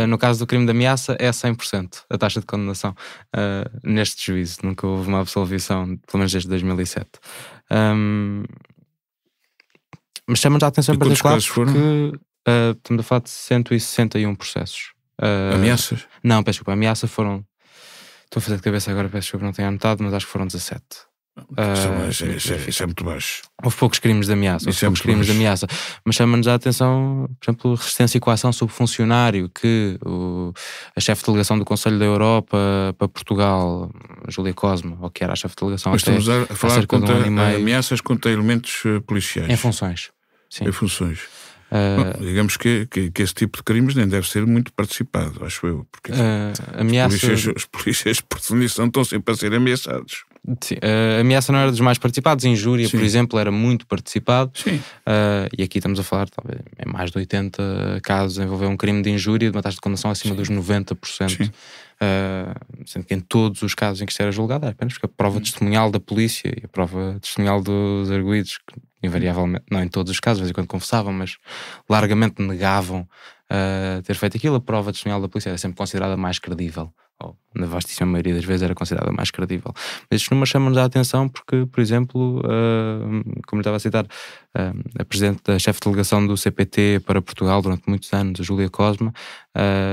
No caso do crime de ameaça é 100% a taxa de condenação neste juízo. Nunca houve uma absolvição, pelo menos desde 2007. Mas chamamos a atenção em particular porque estamos a falar de 161 processos. Ameaças? Não, peço desculpa, ameaça foram... Estou a fazer de cabeça agora, peço desculpa, não tenho anotado, mas acho que foram 17. Isso é muito baixo. Houve poucos crimes de ameaça, mas chama-nos a atenção, por exemplo, resistência e coação sobre funcionário, que a chefe de delegação do Conselho da Europa para Portugal, Júlia Cosma, ou que era a chefe de delegação, mas estamos a falar contra ameaças contra elementos policiais. Em funções. Sim. Em funções. Bom, digamos que esse tipo de crimes nem deve ser muito participado, acho eu, porque os polícias por definição estão sempre a ser ameaçados. Sim, a ameaça não era dos mais participados, injúria, por exemplo, era muito participado. Sim. E aqui estamos a falar, talvez, em mais de 80 casos envolveu um crime de injúria de uma taxa de condenação acima dos 90%. Sendo que em todos os casos em que isto era julgado era apenas porque a prova testemunhal da polícia e a prova testemunhal dos arguidos, que invariavelmente, não em todos os casos, de vez em quando confessavam, mas largamente negavam ter feito aquilo, a prova testemunhal da polícia era sempre considerada mais credível, ou na vastíssima maioria das vezes era considerada mais credível. Mas estes números chamam-nos a atenção porque, por exemplo, como eu estava a citar, a presidente da chefe de delegação do CPT para Portugal durante muitos anos, a Júlia Cosma,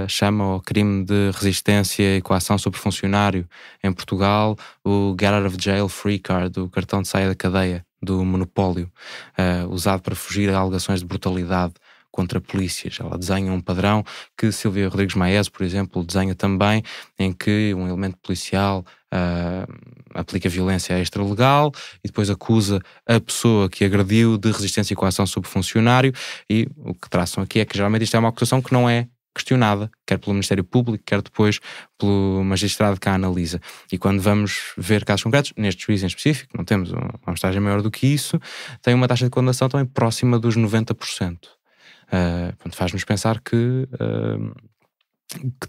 chama ao crime de resistência e coação sobre funcionário em Portugal o Get Out of Jail Free Card, o cartão de saia da cadeia do monopólio, usado para fugir a alegações de brutalidade contra polícias. Ela desenha um padrão que Silvia Rodrigues Maese, por exemplo, desenha também, em que um elemento policial aplica violência extralegal e depois acusa a pessoa que agrediu de resistência e coação sobre funcionário, e o que traçam aqui é que geralmente isto é uma acusação que não questionada, quer pelo Ministério Público, quer depois pelo magistrado que a analisa. E quando vamos ver casos concretos, neste juízo em específico, não temos uma amostragem maior do que isso, tem uma taxa de condenação também próxima dos 90%. Faz-nos pensar que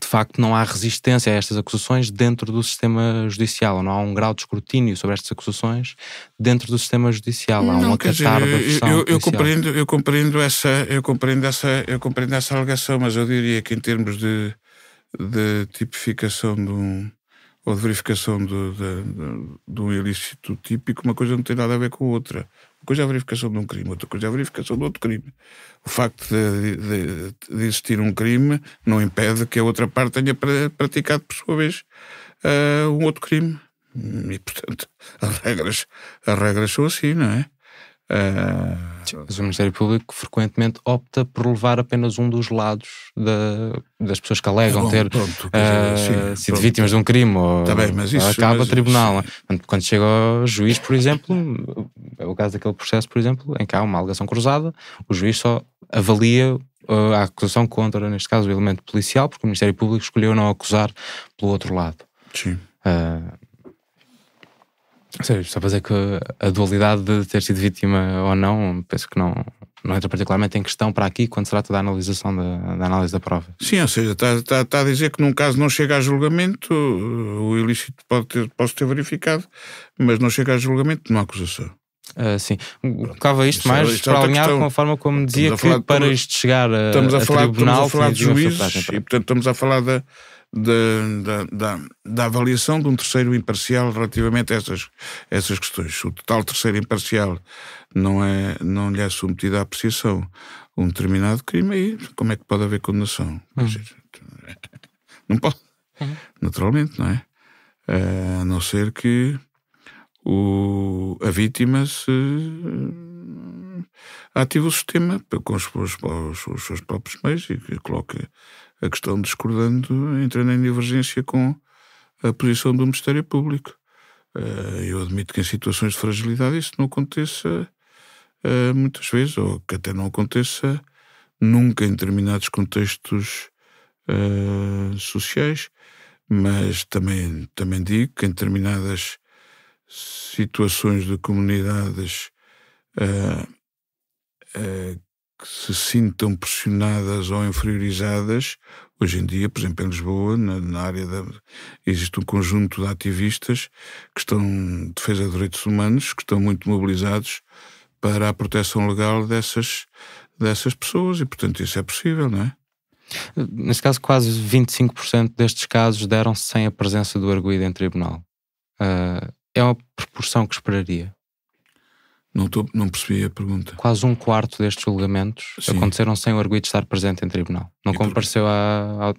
de facto não há resistência a estas acusações dentro do sistema judicial, ou não há um grau de escrutínio sobre estas acusações dentro do sistema judicial. Há um acatar da versão policial. Eu compreendo essa alegação, mas eu diria que em termos de tipificação ou de verificação de um ilícito típico, uma coisa não tem nada a ver com a outra. Uma coisa é a verificação de um crime, outra coisa é a verificação de outro crime. O facto de existir um crime não impede que a outra parte tenha praticado, por sua vez, um outro crime. E, portanto, as regras são assim, não é? Mas o Ministério Público frequentemente opta por levar apenas um dos lados das pessoas que alegam ter sido vítimas de um crime, ou acaba tribunal. Quando chega ao juiz, por exemplo, é o caso daquele processo, por exemplo, em que há uma alegação cruzada, o juiz só avalia a acusação contra, neste caso, o elemento policial, porque o Ministério Público escolheu não acusar pelo outro lado. Sim. Só para dizer que a dualidade de ter sido vítima ou não, penso que não entra particularmente em questão para aqui quando se trata da analisação da análise da prova. Sim, ou seja, está a dizer que num caso não chega a julgamento, o ilícito pode ter verificado, mas não chega a julgamento, não há acusação. Sim, colocava isto mais para alinhar com a forma como dizia que para isto chegar a tribunal... Estamos a falar de juízes e, portanto, estamos a falar da avaliação de um terceiro imparcial relativamente a essas questões. Se o tal terceiro imparcial não lhe é submetido à apreciação um determinado crime, aí como é que pode haver condenação? Não pode. Naturalmente, não é? A não ser que a vítima se ative o sistema com os seus próprios meios e que coloque a questão discordando, entrando em divergência com a posição do Ministério Público. Eu admito que em situações de fragilidade isso não aconteça muitas vezes, ou que até não aconteça nunca em determinados contextos sociais, mas também digo que em determinadas situações de comunidades que se sintam pressionadas ou inferiorizadas, hoje em dia, por exemplo, em Lisboa, na área existe um conjunto de ativistas que estão em defesa de direitos humanos, que estão muito mobilizados para a proteção legal dessas pessoas e, portanto, isso é possível, não é? Neste caso, quase 25% destes casos deram-se sem a presença do arguido em tribunal. É uma proporção que esperaria? Não percebi a pergunta. Quase um quarto destes julgamentos aconteceram sem o arguido estar presente em tribunal. Não compareceu à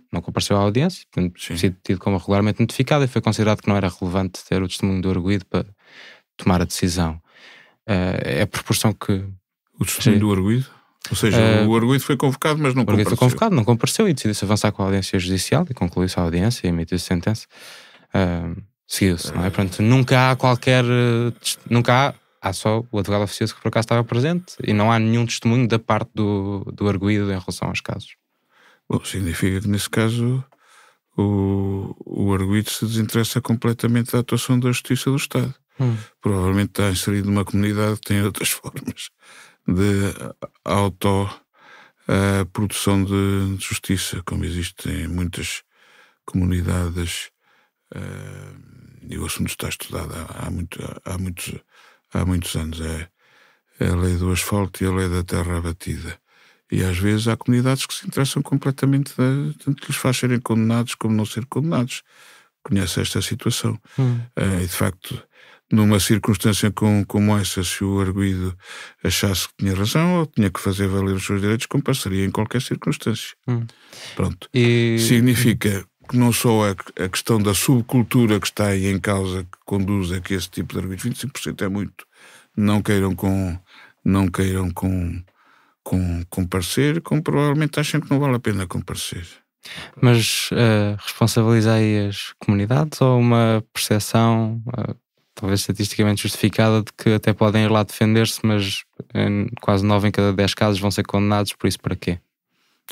audiência, sido tido como regularmente notificado e foi considerado que não era relevante ter o testemunho do arguido para tomar a decisão. É a proporção que... O testemunho do arguido? Ou seja, o arguido foi convocado, mas não compareceu. O arguido foi convocado, não compareceu e decidiu-se avançar com a audiência judicial e concluiu-se a audiência e emitiu-se sentença. Seguiu-se, não é? Portanto, nunca há qualquer... Há só o advogado oficioso que por acaso estava presente e não há nenhum testemunho da parte do arguido em relação aos casos. Bom, significa que nesse caso o arguido se desinteressa completamente da atuação da Justiça do Estado. Provavelmente está inserido numa comunidade que tem outras formas de produção de justiça, como existe em muitas comunidades, e o assunto está estudado há muitos anos. É a lei do asfalto e a lei da terra abatida. E às vezes há comunidades que se interessam completamente, tanto que lhes faz serem condenados como não ser condenados. Conhece esta situação. E de facto, numa circunstância como essa, se o arguido achasse que tinha razão ou tinha que fazer valer os seus direitos, compareceria em qualquer circunstância. Pronto. Significa que não só a questão da subcultura que está aí em causa, que conduz a que esse tipo de arguido, 25% é muito, não queiram comparecer, como provavelmente acham que não vale a pena comparecer. Mas responsabiliza aí as comunidades ou uma percepção, talvez estatisticamente justificada, de que até podem ir lá defender-se, mas em quase 9 em cada 10 casos vão ser condenados, por isso para quê?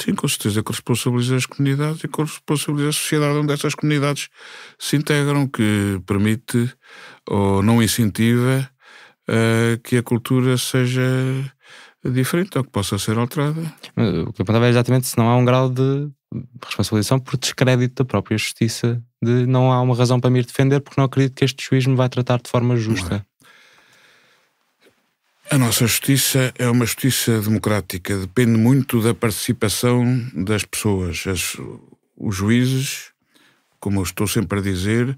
Sim, com certeza, que responsabiliza as comunidades e que responsabiliza a sociedade onde essas comunidades se integram, que permite ou não incentiva que a cultura seja diferente ou que possa ser alterada. O que eu apontava é exatamente se não há um grau de responsabilização por descrédito da própria justiça, de não há uma razão para me ir defender porque não acredito que este juiz me vai tratar de forma justa. A nossa justiça é uma justiça democrática, depende muito da participação das pessoas. Os juízes, como eu estou sempre a dizer,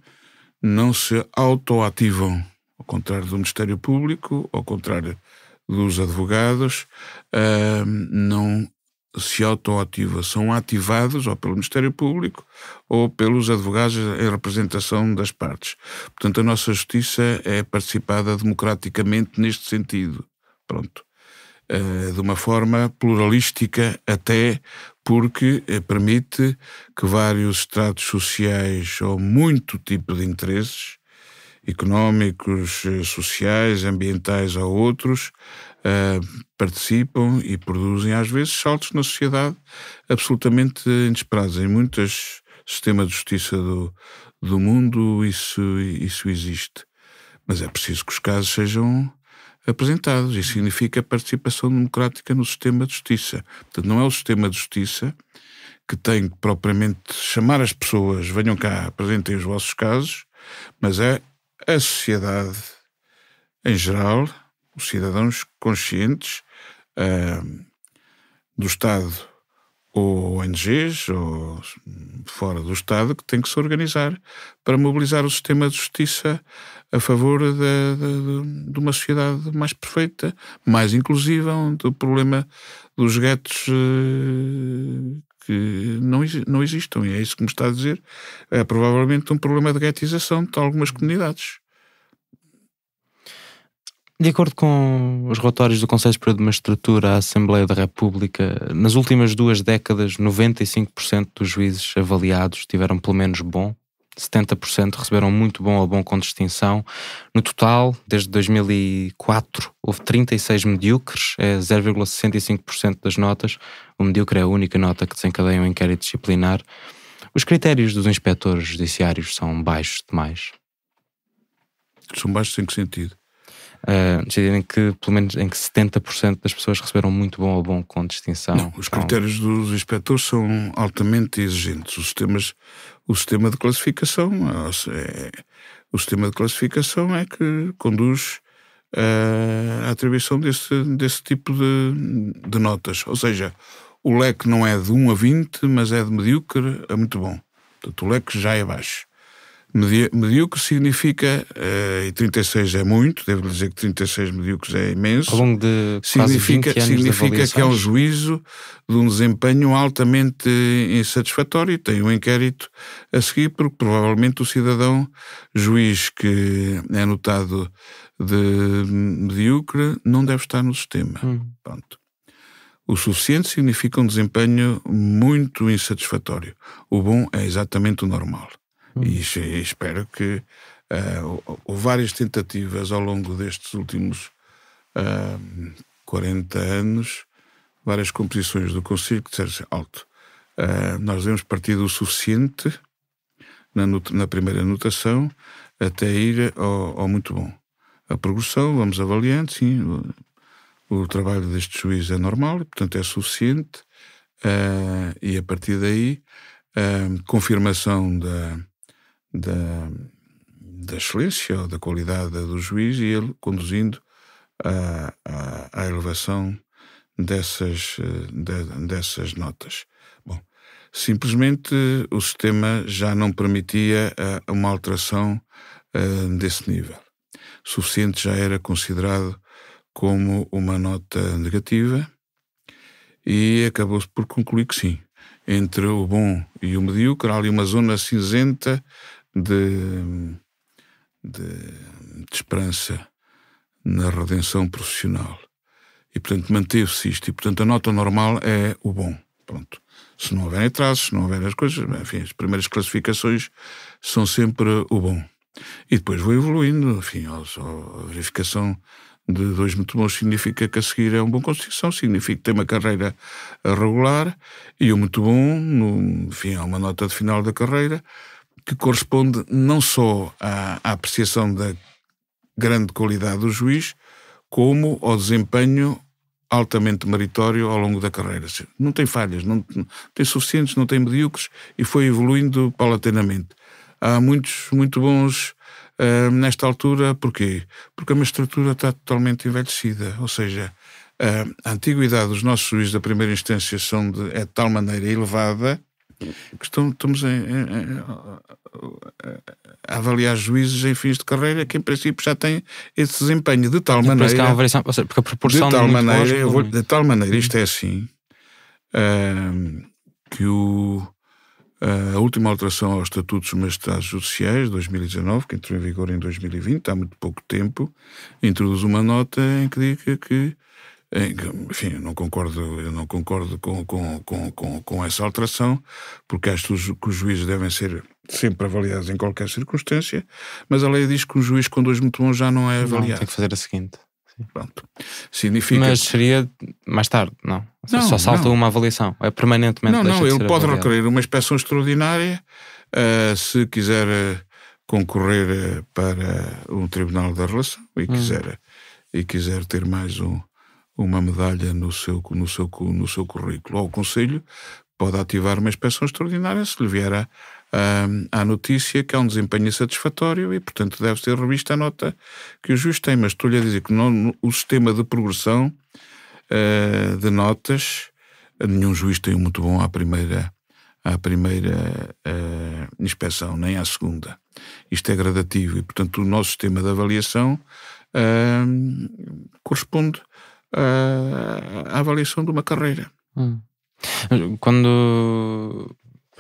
não se autoativam, ao contrário do Ministério Público, ao contrário dos advogados, não se autoativam, são ativados ou pelo Ministério Público ou pelos advogados em representação das partes. Portanto, a nossa justiça é participada democraticamente neste sentido. Pronto. De uma forma pluralística até, porque permite que vários estratos sociais ou muito tipo de interesses económicos, sociais, ambientais ou outros participam e produzem às vezes saltos na sociedade absolutamente inesperados. Em muitos sistemas de justiça do mundo isso existe. Mas é preciso que os casos sejam apresentados. Isso significa participação democrática no sistema de justiça. Portanto, não é o sistema de justiça que tem que propriamente chamar as pessoas, venham cá, apresentem os vossos casos, mas é a sociedade em geral, os cidadãos conscientes do Estado ou ONGs ou fora do Estado que têm que se organizar para mobilizar o sistema de justiça a favor de uma sociedade mais perfeita, mais inclusiva, onde o problema dos guetos que não existam. E é isso que me está a dizer. É provavelmente um problema de guetização de algumas comunidades. De acordo com os relatórios do Conselho Superior de Magistratura à Assembleia da República, nas últimas 2 décadas, 95% dos juízes avaliados tiveram pelo menos bom, 70% receberam muito bom ou bom com distinção. No total, desde 2004, houve 36 medíocres, é 0,65% das notas. O medíocre é a única nota que desencadeia um inquérito disciplinar. Os critérios dos inspectores judiciários são baixos demais. São baixos em que sentido? Em que pelo menos em que 70% das pessoas receberam muito bom ou bom com distinção. Não, os critérios dos inspectores são altamente exigentes. O sistema de classificação é que conduz à atribuição desse tipo de notas. Ou seja, o leque não é de 1 a 20, mas é de medíocre a muito bom. Portanto, o leque já é baixo. Medíocre significa, e 36 é muito, devo dizer que 36 medíocres é imenso. Ao longo de quase 20 anos significa que é um juízo de um desempenho altamente insatisfatório e tem um inquérito a seguir, porque provavelmente o cidadão juiz que é notado de medíocre não deve estar no sistema. Pronto. O suficiente significa um desempenho muito insatisfatório. O bom é exatamente o normal. E espero que houve várias tentativas ao longo destes últimos 40 anos, várias composições do Conselho que disseram alto. Nós devemos partir do suficiente na primeira anotação até ir ao muito bom. A progressão, vamos avaliando, sim, o trabalho deste juiz é normal e, portanto, é suficiente. E a partir daí, confirmação da excelência ou da qualidade do juiz e ele conduzindo à elevação dessas notas. Bom, simplesmente o sistema já não permitia uma alteração desse nível. Suficiente já era considerado como uma nota negativa e acabou-se por concluir que sim. Entre o bom e o medíocre há ali uma zona cinzenta de esperança na redenção profissional. E, portanto, manteve-se isto. E, portanto, a nota normal é o bom. Pronto. Se não houver atrasos, se não houver as coisas, enfim, as primeiras classificações são sempre o bom. E depois vou evoluindo, enfim, a verificação de 2 muito bons significa que a seguir é um bom Constituição, significa que tem uma carreira regular, e o muito bom, enfim, há uma nota de final da carreira que corresponde não só à apreciação da grande qualidade do juiz, como ao desempenho altamente meritório ao longo da carreira. Não tem falhas, não tem suficientes, não tem medíocres, e foi evoluindo paulatinamente. Há muitos muito bons nesta altura. Porquê? Porque a magistratura está totalmente envelhecida, ou seja, a antiguidade dos nossos juízes da primeira instância é de tal maneira elevada que estamos a avaliar juízes em fins de carreira que em princípio já têm esse desempenho de tal maneira, que há uma variação, porque a proporção de tal muito maneira, bons, de tal maneira, isto é assim, que a última alteração aos Estatutos dos Magistrados Judiciais, 2019, que entrou em vigor em 2020, há muito pouco tempo, introduz uma nota em que diga que, enfim, eu não concordo com essa alteração, porque acho que os juízes devem ser sempre avaliados em qualquer circunstância, mas a lei diz que um juiz com 2 muito bons já não é avaliado. Não, tem que fazer a seguinte. Pronto. Significa... Mas seria mais tarde, não? Só salta uma avaliação, é permanentemente. Não, ele pode requerer uma inspeção extraordinária se quiser concorrer para um tribunal da relação e quiser ter mais uma medalha no seu currículo. Ou o Conselho pode ativar uma inspeção extraordinária se lhe vier à notícia que há um desempenho satisfatório e, portanto, deve ser revista a nota que o juiz tem. Mas estou-lhe a dizer que o sistema de progressão de notas, nenhum juiz tem um muito bom à primeira inspeção, nem à segunda. Isto é gradativo e, portanto, o nosso sistema de avaliação corresponde à avaliação de uma carreira. Quando...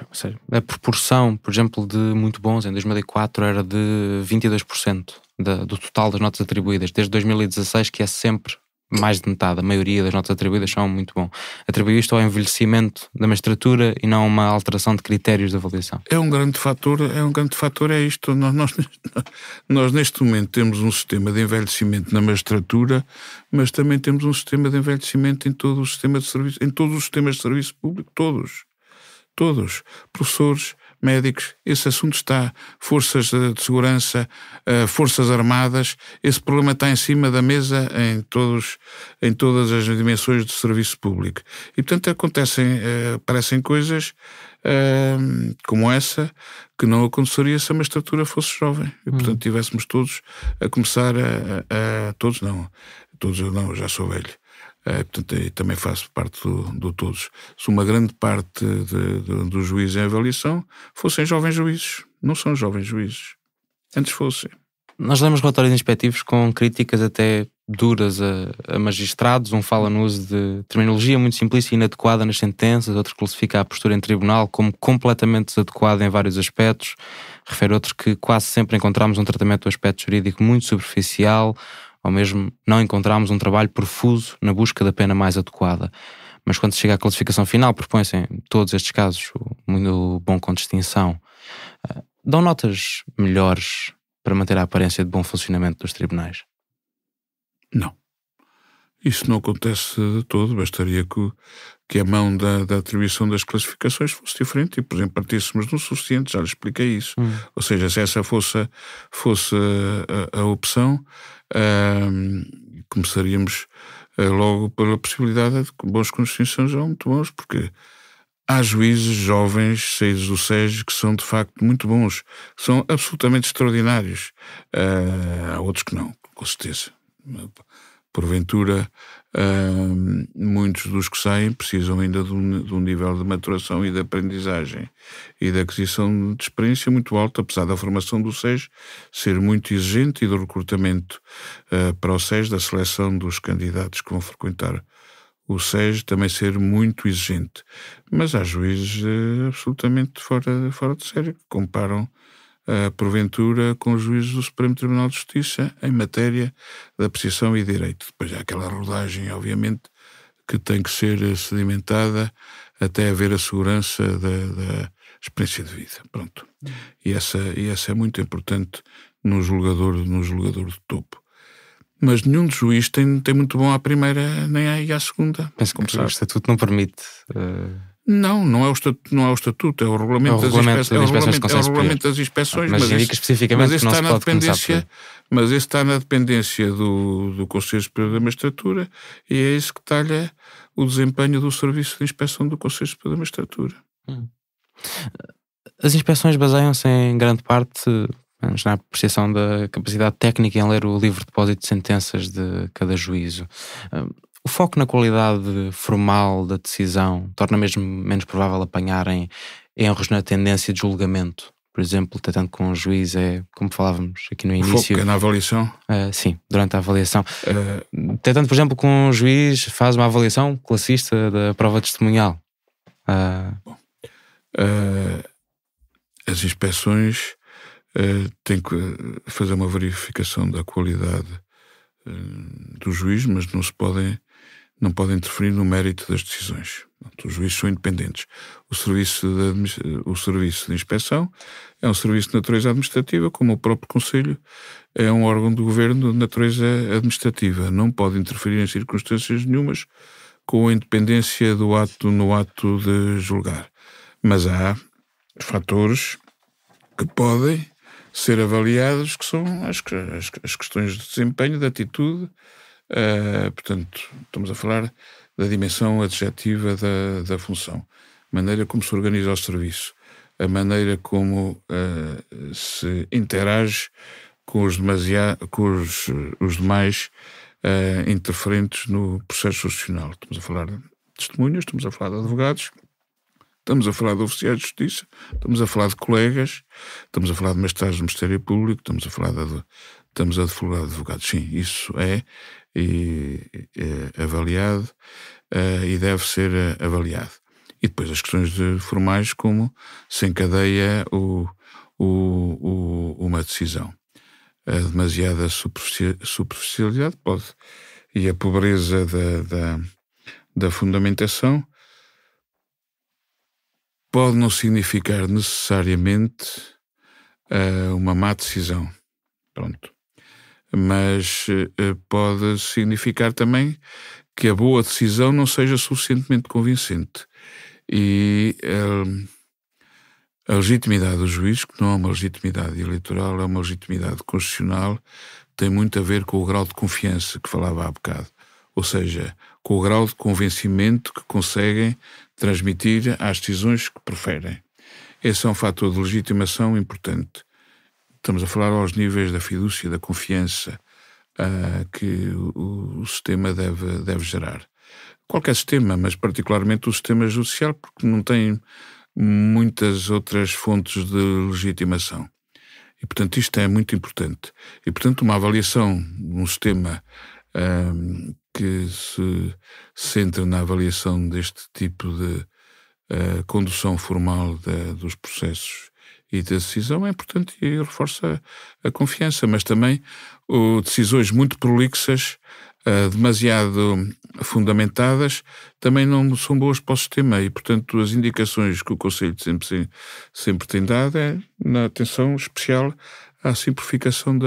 Ou seja, a proporção, por exemplo, de muito bons em 2004 era de 22% do total das notas atribuídas, desde 2016, que é sempre mais de metade, a maioria das notas atribuídas são muito bom. Atribuiu isto ao envelhecimento da magistratura e não a uma alteração de critérios de avaliação? É um grande fator, é isto. Nós neste momento temos um sistema de envelhecimento na magistratura, mas também temos um sistema de envelhecimento em todo o sistema de serviço, em todos os sistemas de serviço público, todos, professores, médicos, esse assunto está, forças de segurança, forças armadas, esse problema está em cima da mesa em todas as dimensões do serviço público. E, portanto, aparecem coisas como essa que não aconteceria se a magistratura fosse jovem. E, portanto, tivéssemos todos a começar todos eu não, já sou velho. Portanto, também faço parte do todos. Se uma grande parte dos juízes em avaliação fossem jovens juízes, não são jovens juízes, antes fossem. Nós lemos relatórios inspectivos com críticas até duras a magistrados. Um fala no uso de terminologia muito simplista e inadequada nas sentenças, outro classifica a postura em tribunal como completamente desadequada em vários aspectos, refere outro que quase sempre encontramos um tratamento do aspecto jurídico muito superficial, ou mesmo não encontramos um trabalho profuso na busca da pena mais adequada. Mas quando se chega à classificação final, propõe-se em todos estes casos muito bom com distinção. Dão notas melhores para manter a aparência de bom funcionamento dos tribunais? Não. Isso não acontece de todo. Bastaria que a mão da atribuição das classificações fosse diferente e, por exemplo, partíssemos no suficiente, já lhe expliquei isso. Ou seja, se essa fosse a opção, começaríamos logo pela possibilidade de que bons constitucionais são muito bons, porque há juízes jovens saídos do SES que são de facto muito bons, que são absolutamente extraordinários. Há outros que não, com certeza. Porventura, muitos dos que saem precisam ainda de um nível de maturação e de aprendizagem e de aquisição de experiência muito alto, apesar da formação do SES ser muito exigente e do recrutamento para o SES, da seleção dos candidatos que vão frequentar o SES também ser muito exigente. Mas há juízes absolutamente fora de série que comparam porventura com os juízes do Supremo Tribunal de Justiça em matéria de apreciação e direito. Depois há aquela rodagem, obviamente, que tem que ser sedimentada até haver a segurança da experiência de vida. Pronto. E essa é muito importante no julgador de topo. Mas nenhum juiz tem muito bom à primeira nem à segunda. Penso que o estatuto não permite. Não é o estatuto, é o regulamento, das inspeções. Mas indica especificamente que não se pode começar. Mas esse está na dependência do Conselho Superior da Magistratura e é isso que talha o desempenho do Serviço de Inspeção do Conselho Superior da Magistratura. As inspeções baseiam-se em grande parte na apreciação da capacidade técnica em ler o livro de depósito de sentenças de cada juízo. O foco na qualidade formal da decisão torna mesmo menos provável apanharem erros na tendência de julgamento. Por exemplo, tratando com um juiz como falávamos aqui no início. O foco é na avaliação? Sim, durante a avaliação. Tratando, por exemplo, com um juiz faz uma avaliação classista da prova testemunhal. As inspeções têm que fazer uma verificação da qualidade do juiz, mas não podem interferir no mérito das decisões. Os juízes são independentes. O serviço de inspeção é um serviço de natureza administrativa, como o próprio Conselho é um órgão do Governo de natureza administrativa. Não pode interferir em circunstâncias nenhumas com a independência no ato de julgar. Mas há fatores que podem ser avaliados, que são as questões de desempenho, de atitude. Portanto, estamos a falar da dimensão adjetiva da função, a maneira como se organiza o serviço, a maneira como se interage com os demais interferentes no processo institucional. Estamos a falar de testemunhas, estamos a falar de advogados, estamos a falar de oficiais de justiça, estamos a falar de colegas, estamos a falar de magistrados do Ministério Público, estamos a falar de advogados. Sim, isso é avaliado e deve ser avaliado. E depois as questões formais, como se encadeia uma decisão. A demasiada superficialidade e a pobreza da fundamentação pode não significar necessariamente uma má decisão. Pronto. Mas pode significar também que a boa decisão não seja suficientemente convincente. E a legitimidade do juiz, que não é uma legitimidade eleitoral, é uma legitimidade constitucional, tem muito a ver com o grau de confiança que falava há bocado. Ou seja, com o grau de convencimento que conseguem transmitir às decisões que proferem. Esse é um fator de legitimação importante. Estamos a falar aos níveis da fidúcia, da confiança que o sistema deve gerar. Qualquer sistema, mas particularmente o sistema judicial, porque não tem muitas outras fontes de legitimação. E, portanto, isto é muito importante. E, portanto, uma avaliação num sistema que se centra na avaliação deste tipo de condução formal dos processos e da decisão é importante e reforça a confiança, mas também decisões muito prolixas, demasiado fundamentadas, também não são boas para o sistema e, portanto, as indicações que o Conselho sempre tem dado é na atenção especial à simplificação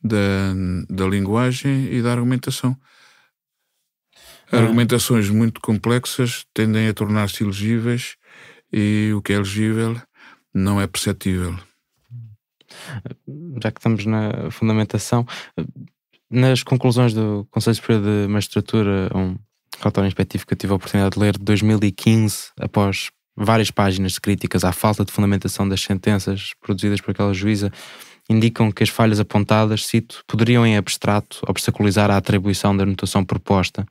da linguagem e da argumentação. Argumentações muito complexas tendem a tornar-se ilegíveis e o que é legível não é perceptível. Já que estamos na fundamentação, nas conclusões do Conselho Superior de Magistratura, um relatório inspectivo que eu tive a oportunidade de ler de 2015, após várias páginas de críticas à falta de fundamentação das sentenças produzidas por aquela juíza, indicam que as falhas apontadas, cito, poderiam em abstrato obstaculizar a atribuição da notação proposta.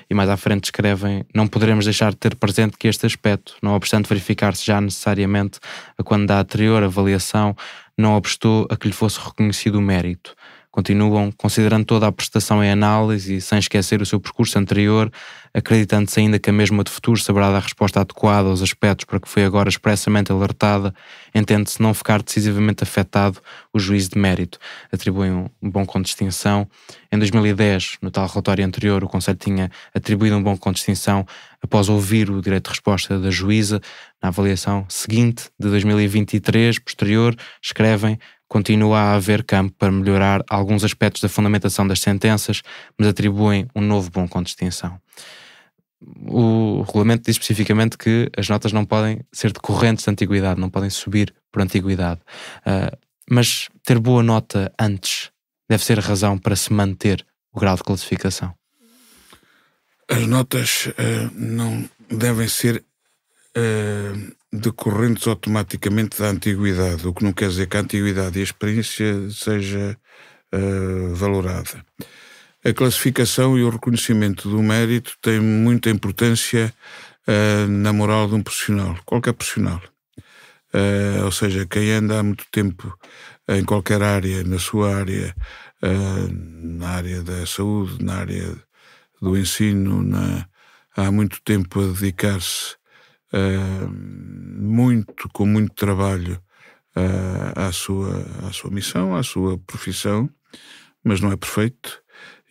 E mais à frente escrevem: não poderemos deixar de ter presente que este aspecto, não obstante verificar-se já necessariamente a quando da anterior avaliação, não obstou a que lhe fosse reconhecido o mérito. Continuam considerando toda a prestação em análise e sem esquecer o seu percurso anterior, acreditando-se ainda que a mesma de futuro saberá dar resposta adequada aos aspectos para que foi agora expressamente alertada, entende-se não ficar decisivamente afetado o juízo de mérito. Atribuem um bom com distinção. Em 2010, no tal relatório anterior, o Conselho tinha atribuído um bom com distinção após ouvir o direito de resposta da juíza. Na avaliação seguinte, de 2023, posterior, escrevem: continua a haver campo para melhorar alguns aspectos da fundamentação das sentenças, mas atribuem um novo bom com distinção. O regulamento diz especificamente que as notas não podem ser decorrentes de antiguidade, não podem subir por antiguidade. Mas ter boa nota antes deve ser a razão para se manter o grau de classificação. As notas não devem ser decorrentes automaticamente da antiguidade, o que não quer dizer que a antiguidade e a experiência seja valorada. A classificação e o reconhecimento do mérito têm muita importância na moral de um profissional, qualquer profissional. Ou seja, quem anda há muito tempo em qualquer área, na sua área, na área da saúde, na área do ensino, há muito tempo a dedicar-se com muito trabalho à sua missão, à sua profissão, mas não é perfeito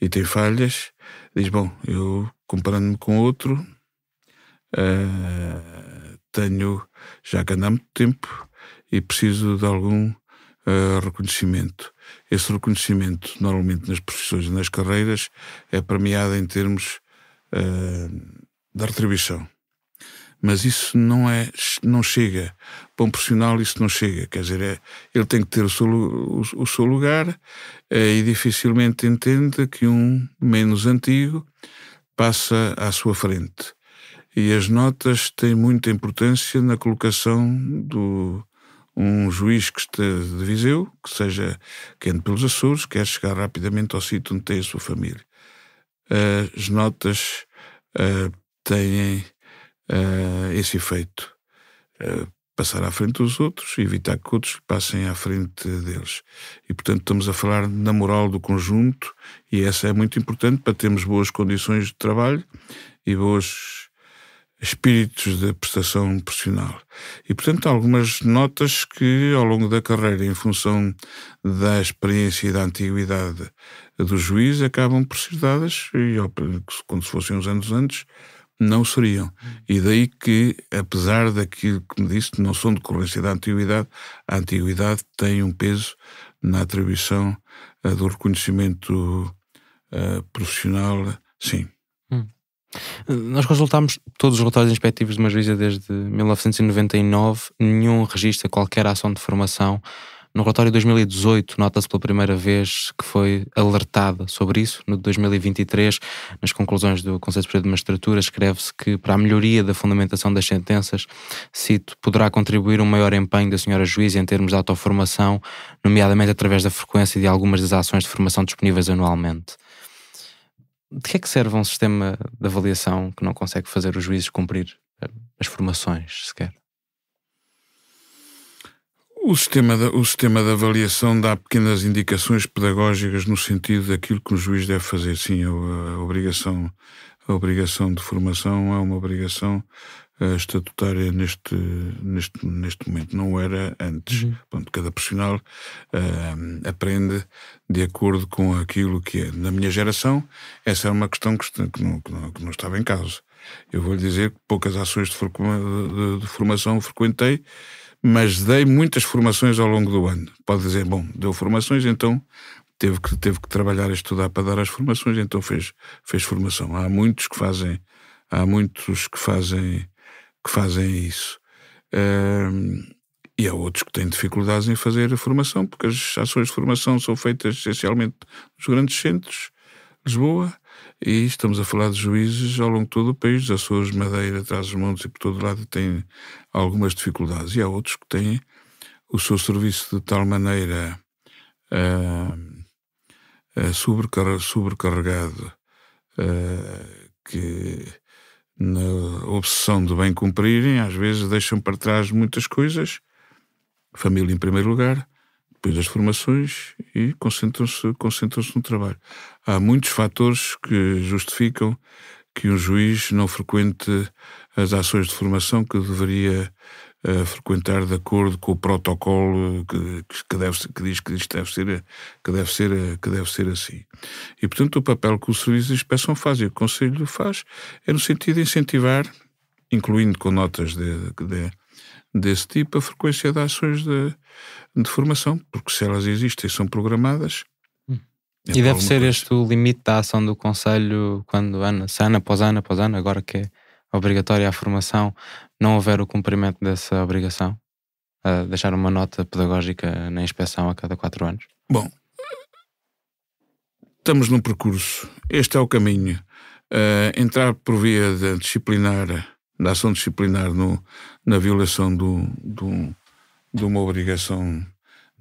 e tem falhas. Diz, bom, eu comparando-me com outro, já que ando há muito tempo e preciso de algum reconhecimento. Esse reconhecimento, normalmente nas profissões e nas carreiras, é premiado em termos da retribuição. Mas isso não chega. Para um profissional isso não chega. Quer dizer, ele tem que ter o seu lugar e dificilmente entende que um menos antigo passa à sua frente. E as notas têm muita importância na colocação um juiz que esteja de Viseu, que ande pelos Açores, quer chegar rapidamente ao sítio onde tem a sua família. As notas têm esse efeito, passar à frente dos outros e evitar que outros passem à frente deles. E, portanto, estamos a falar na moral do conjunto e essa é muito importante para termos boas condições de trabalho e bons espíritos de prestação profissional. E, portanto, há algumas notas que, ao longo da carreira, em função da experiência e da antiguidade do juiz, acabam por ser dadas, e quando se fossem uns anos antes, não seriam. E daí que, apesar daquilo que me disse, não são decorrência da antiguidade, a antiguidade tem um peso na atribuição do reconhecimento profissional, sim. Nós consultámos todos os relatórios inspectivos de uma juíza desde 1999, nenhum registra qualquer ação de formação. No relatório de 2018 nota-se pela primeira vez que foi alertada sobre isso. No de 2023, nas conclusões do Conselho Superior de Magistratura, escreve-se que para a melhoria da fundamentação das sentenças, cito, poderá contribuir um maior empenho da senhora juíza em termos de autoformação, nomeadamente através da frequência de algumas das ações de formação disponíveis anualmente. De que é que serve um sistema de avaliação que não consegue fazer os juízes cumprir as formações sequer? O sistema de avaliação dá pequenas indicações pedagógicas no sentido daquilo que o juiz deve fazer. Sim, a obrigação de formação é uma obrigação estatutária neste momento. Não era antes. Pronto, cada profissional aprende de acordo com aquilo que é. Na minha geração, essa era uma questão que não estava em causa. Eu vou-lhe dizer que poucas ações de formação frequentei, mas dei muitas formações ao longo do ano. Pode dizer, bom, deu formações, então teve que trabalhar e estudar para dar as formações, então fez formação. Há muitos que fazem isso. E há outros que têm dificuldades em fazer a formação, porque as ações de formação são feitas essencialmente nos grandes centros, Lisboa, e estamos a falar de juízes ao longo de todo o país, dos Açores, Madeira, Trás-os-Montes e por todo lado têm algumas dificuldades. E há outros que têm o seu serviço de tal maneira sobrecarregado que na obsessão de bem cumprirem, às vezes deixam para trás muitas coisas, família em primeiro lugar, depois das formações e concentram-se no trabalho. Há muitos fatores que justificam que um juiz não frequente as ações de formação que deveria frequentar de acordo com o protocolo que diz que deve ser assim. E, portanto, o papel que o Serviço de Inspeção faz e o Conselho faz é no sentido de incentivar, incluindo com notas desse tipo, a frequência de ações de formação, porque se elas existem e são programadas... E deve ser este o limite da ação do Conselho quando, ano após ano, agora que é obrigatória a formação, não houver o cumprimento dessa obrigação? Deixar uma nota pedagógica na inspeção a cada 4 anos? Bom, estamos num percurso. Este é o caminho. Entrar por via da ação disciplinar na violação de uma obrigação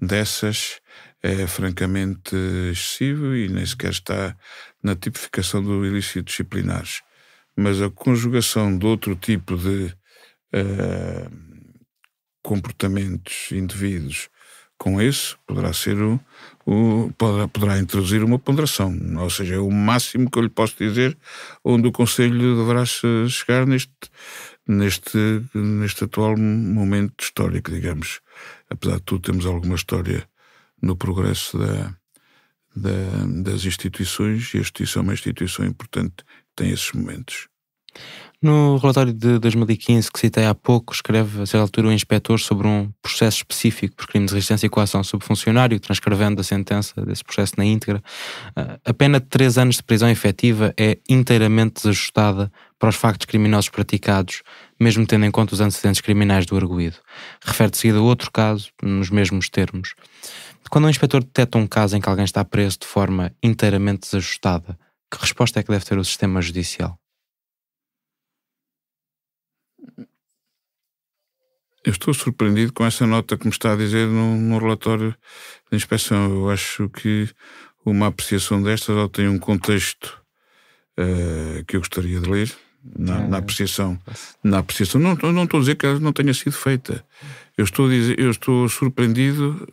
dessas é francamente excessivo e nem sequer está na tipificação do ilícito disciplinares. Mas a conjugação de outro tipo de comportamentos indevidos com esse poderá ser poderá introduzir uma ponderação, ou seja, é o máximo que eu lhe posso dizer onde o Conselho deverá chegar neste atual momento histórico, digamos. Apesar de tudo, temos alguma história no progresso das instituições, e a justiça é uma instituição importante, tem esses momentos. No relatório de 2015 que citei há pouco, escreve a certa altura o inspetor sobre um processo específico por crime de resistência e coação sobre funcionário, transcrevendo a sentença desse processo na íntegra. A pena de 3 anos de prisão efetiva é inteiramente desajustada para os factos criminosos praticados, mesmo tendo em conta os antecedentes criminais do arguido. Refere-se seguida a outro caso, nos mesmos termos. Quando um inspetor detecta um caso em que alguém está preso de forma inteiramente desajustada, que resposta é que deve ter o sistema judicial? Eu estou surpreendido com essa nota que me está a dizer no relatório de inspeção. Eu acho que uma apreciação destas ou tem um contexto que eu gostaria de ler na apreciação. Não estou a dizer que ela não tenha sido feita. Eu estou surpreendido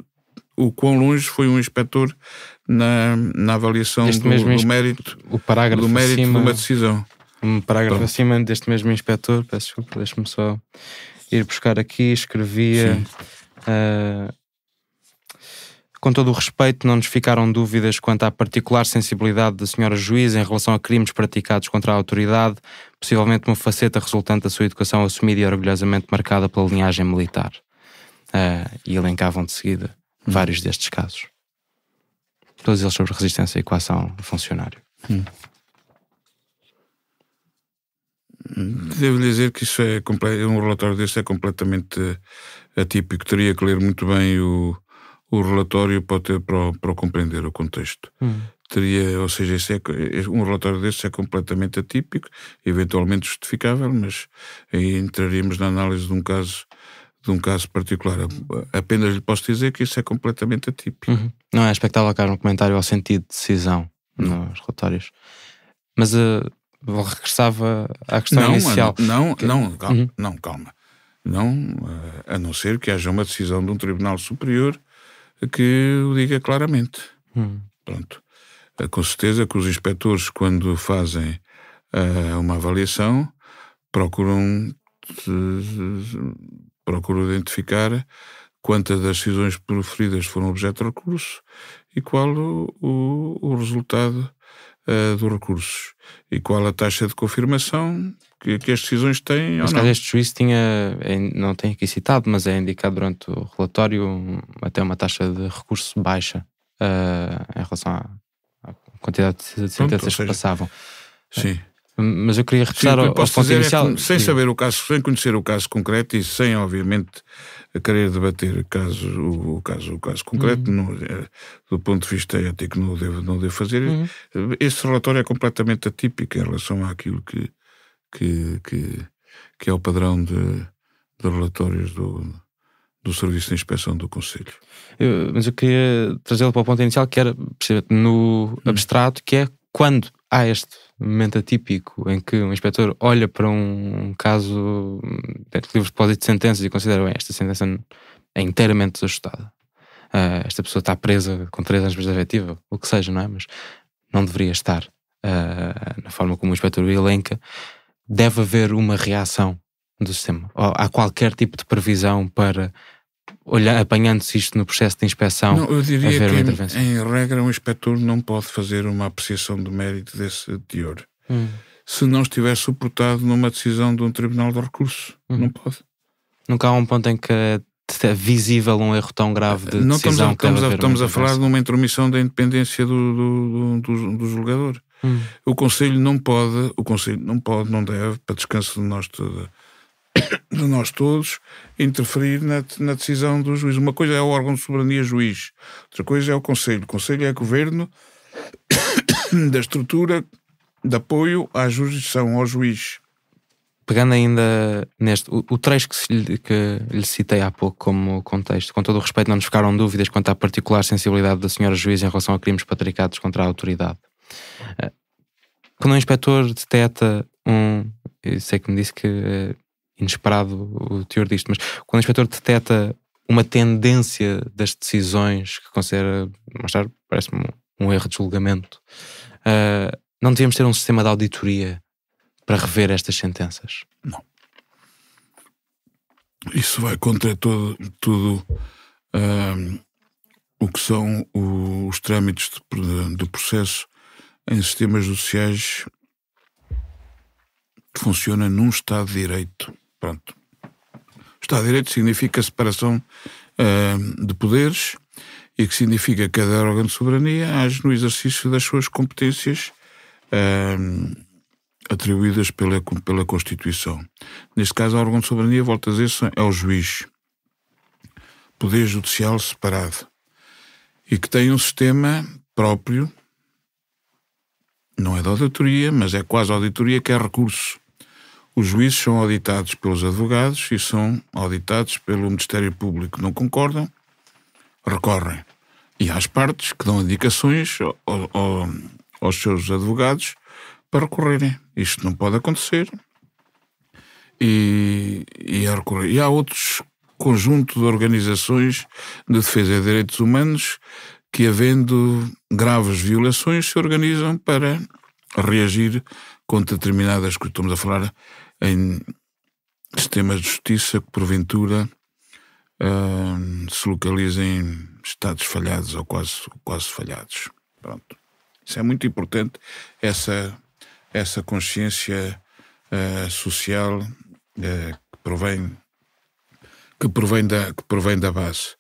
o quão longe foi um inspetor na avaliação do mérito, o parágrafo do mérito acima, de uma decisão. Um parágrafo acima deste mesmo inspetor, peço desculpa, deixe-me só ir buscar aqui, escrevia: com todo o respeito, não nos ficaram dúvidas quanto à particular sensibilidade da senhora juíz em relação a crimes praticados contra a autoridade, possivelmente uma faceta resultante da sua educação assumida e orgulhosamente marcada pela linhagem militar. E elencavam de seguida vários destes casos. Todos eles sobre resistência e coação a funcionário. Devo dizer que isso um relatório desse é completamente atípico. Teria que ler muito bem o relatório para compreender o contexto. Ou seja, um relatório desse é completamente atípico, eventualmente justificável, mas aí entraríamos na análise de um caso particular. Apenas lhe posso dizer que isso é completamente atípico. Não é expectável cá um comentário ao sentido de decisão nos relatórios. Mas regressava à questão inicial. Calma. A não ser que haja uma decisão de um tribunal superior que o diga claramente. Pronto. Com certeza que os inspectores, quando fazem uma avaliação, procuram identificar quantas das decisões proferidas foram objeto de recurso e qual o resultado dos recursos e qual a taxa de confirmação que as decisões têm. Mas caso este juiz não tem aqui citado, mas é indicado durante o relatório até uma taxa de recurso baixa em relação à quantidade de sentenças que passavam. Sim. Mas eu queria regressar ao ponto inicial. Sem saber o caso, sem conhecer o caso concreto e sem, obviamente, querer debater o caso concreto, do ponto de vista ético, não o devo fazer. Esse relatório é completamente atípico em relação àquilo que é o padrão de relatórios do Serviço de Inspeção do Conselho. Mas eu queria trazê-lo para o ponto inicial, que era no abstrato, que é quando há este momento atípico em que um inspetor olha para um caso de livre depósito de sentenças e considera esta sentença é inteiramente desajustada. Esta pessoa está presa com 3 anos de prisão efetiva, o que seja, não é? Mas não deveria estar. Na forma como o inspetor o elenca, deve haver uma reação do sistema. Ou há qualquer tipo de previsão para, apanhando-se isto no processo de inspeção, não, eu diria haver que uma intervenção? Em regra, um inspetor não pode fazer uma apreciação de mérito desse teor. Se não estiver suportado numa decisão de um tribunal de recurso. Não pode. Nunca há um ponto em que visível um erro tão grave de Não decisão que deve haver estamos uma a falar de uma intromissão da independência do julgador. O Conselho não não deve, para descanso de nós todos, interferir na decisão do juiz. Uma coisa é o órgão de soberania juiz, outra coisa é o Conselho. O Conselho é governo da estrutura de apoio à jurisdição, ao juiz. Pegando ainda neste, o trecho que lhe citei há pouco como contexto, com todo o respeito, não nos ficaram dúvidas quanto à particular sensibilidade da senhora juiz em relação a crimes praticados contra a autoridade. Quando o inspetor detecta eu sei que me disse que é inesperado o teor disto, mas quando o inspetor detecta uma tendência das decisões que considera, parece-me um erro de julgamento, não devíamos ter um sistema de auditoria para rever estas sentenças? Não. Isso vai contra tudo o que são os trâmites de processo em sistemas judiciais que funciona num Estado de Direito. Pronto. O Estado de Direito significa a separação de poderes e que significa que cada órgão de soberania age no exercício das suas competências atribuídas pela Constituição. Neste caso, o órgão de soberania, volto a dizer, é o juiz. Poder judicial separado. E que tem um sistema próprio, não é de auditoria, mas é quase auditoria, que é recurso. Os juízes são auditados pelos advogados e são auditados pelo Ministério Público. Não concordam, recorrem. E há as partes que dão indicações aos seus advogados para recorrerem. Isto não pode acontecer. E há outros conjuntos de organizações de defesa de direitos humanos que, havendo graves violações, se organizam para reagir contra determinadas coisas. Estamos a falar em sistemas de justiça que, porventura, se localizem em estados falhados ou quase falhados. Pronto. Isso é muito importante, essa consciência social que provém da base.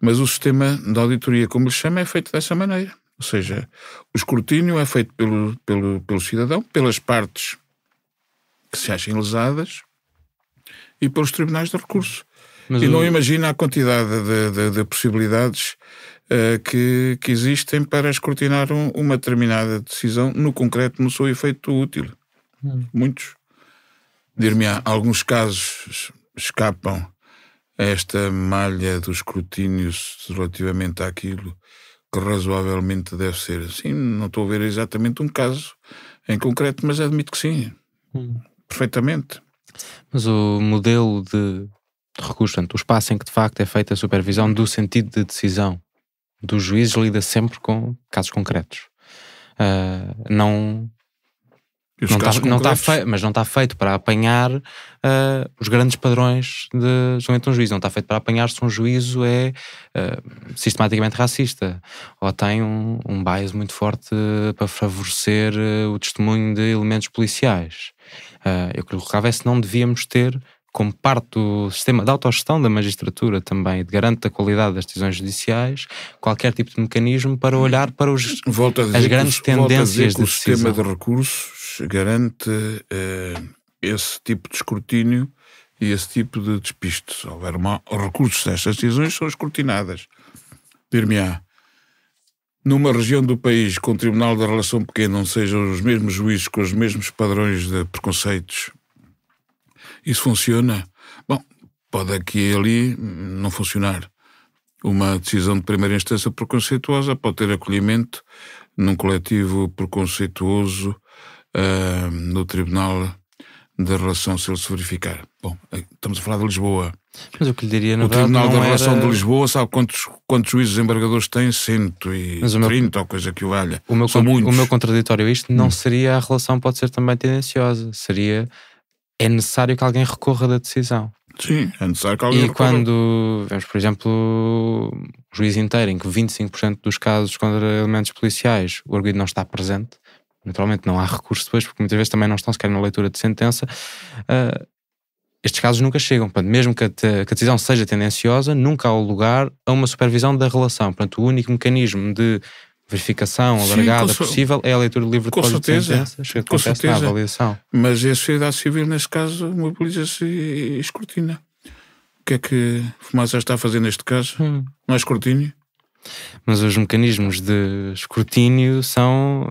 Mas o sistema de auditoria, como lhe chama, é feito dessa maneira. Ou seja, o escrutínio é feito pelo cidadão, pelas partes que se achem lesadas e pelos tribunais de recurso. Mas não imagina a quantidade de possibilidades que existem para escrutinar uma determinada decisão, no concreto, no seu efeito útil. Muitos. Dir-me-á, alguns casos escapam a esta malha do escrutínio relativamente àquilo que razoavelmente deve ser. Sim, não estou a ver exatamente um caso em concreto, mas admito que sim. Perfeitamente. Mas o modelo de recurso, portanto, o espaço em que de facto é feita a supervisão do sentido de decisão dos juízes, lida sempre com casos concretos. Mas não está feito para apanhar os grandes padrões de julgamento de um juízo. Não está feito para apanhar se um juízo é sistematicamente racista ou tem um bias muito forte para favorecer o testemunho de elementos policiais. Eu colocava é se não devíamos ter, como parte do sistema de autogestão da magistratura também, de garante da qualidade das decisões judiciais, qualquer tipo de mecanismo para olhar para as grandes tendências de decisão. O sistema de recursos garante esse tipo de escrutínio e esse tipo de despiste. Se houver recursos destas decisões, são escrutinadas. Dir-me-á, numa região do país com o Tribunal da Relação Pequena, não sejam os mesmos juízes com os mesmos padrões de preconceitos, isso funciona? Bom, pode aqui e ali não funcionar. Uma decisão de primeira instância preconceituosa pode ter acolhimento num coletivo preconceituoso no Tribunal da Relação, se ele se verificar. Bom, estamos a falar de Lisboa. Mas o que lhe diria, o Tribunal da Relação de Lisboa sabe quantos juízes embargadores tem? 130 ou coisa que o valha. São muitos. O meu contraditório a isto não seria a relação pode ser também tendenciosa. É necessário que alguém recorra da decisão. Sim, é necessário que alguém recorra. E quando vemos, por exemplo, o juiz inteiro, em que 25% dos casos contra elementos policiais o arguido não está presente, naturalmente não há recurso depois, porque muitas vezes também não estão sequer na leitura de sentença, estes casos nunca chegam. Portanto, mesmo que a decisão seja tendenciosa, nunca há lugar a uma supervisão da relação. Portanto, o único mecanismo de verificação alargada possível é a leitura do livro de depósito de sentenças, que acontece na avaliação. Mas a sociedade civil, nesse caso, mobiliza-se e escrutina. O que é que Fumaça está a fazer neste caso? Não é escrutínio? Mas os mecanismos de escrutínio são...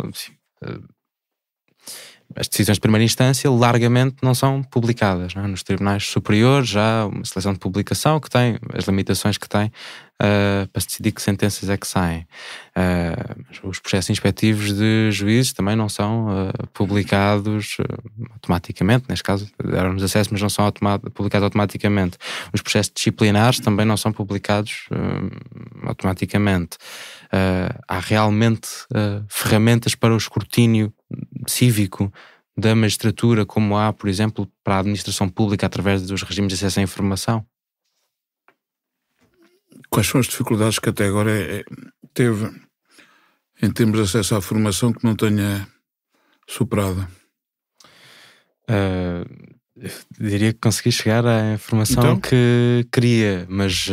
as decisões de primeira instância largamente não são publicadas, não é? Nos tribunais superiores já há uma seleção de publicação que tem as limitações que tem para se decidir que sentenças é que saem. Os processos inspectivos de juízes também não são publicados automaticamente, neste caso deram-nos acesso, mas não são publicados automaticamente. Os processos disciplinares também não são publicados automaticamente. Há realmente ferramentas para o escrutínio cívico da magistratura, como há, por exemplo, para a administração pública através dos regimes de acesso à informação? Quais são as dificuldades que até agora teve em termos de acesso à formação que não tenha superado? Diria que consegui chegar à informação que queria, mas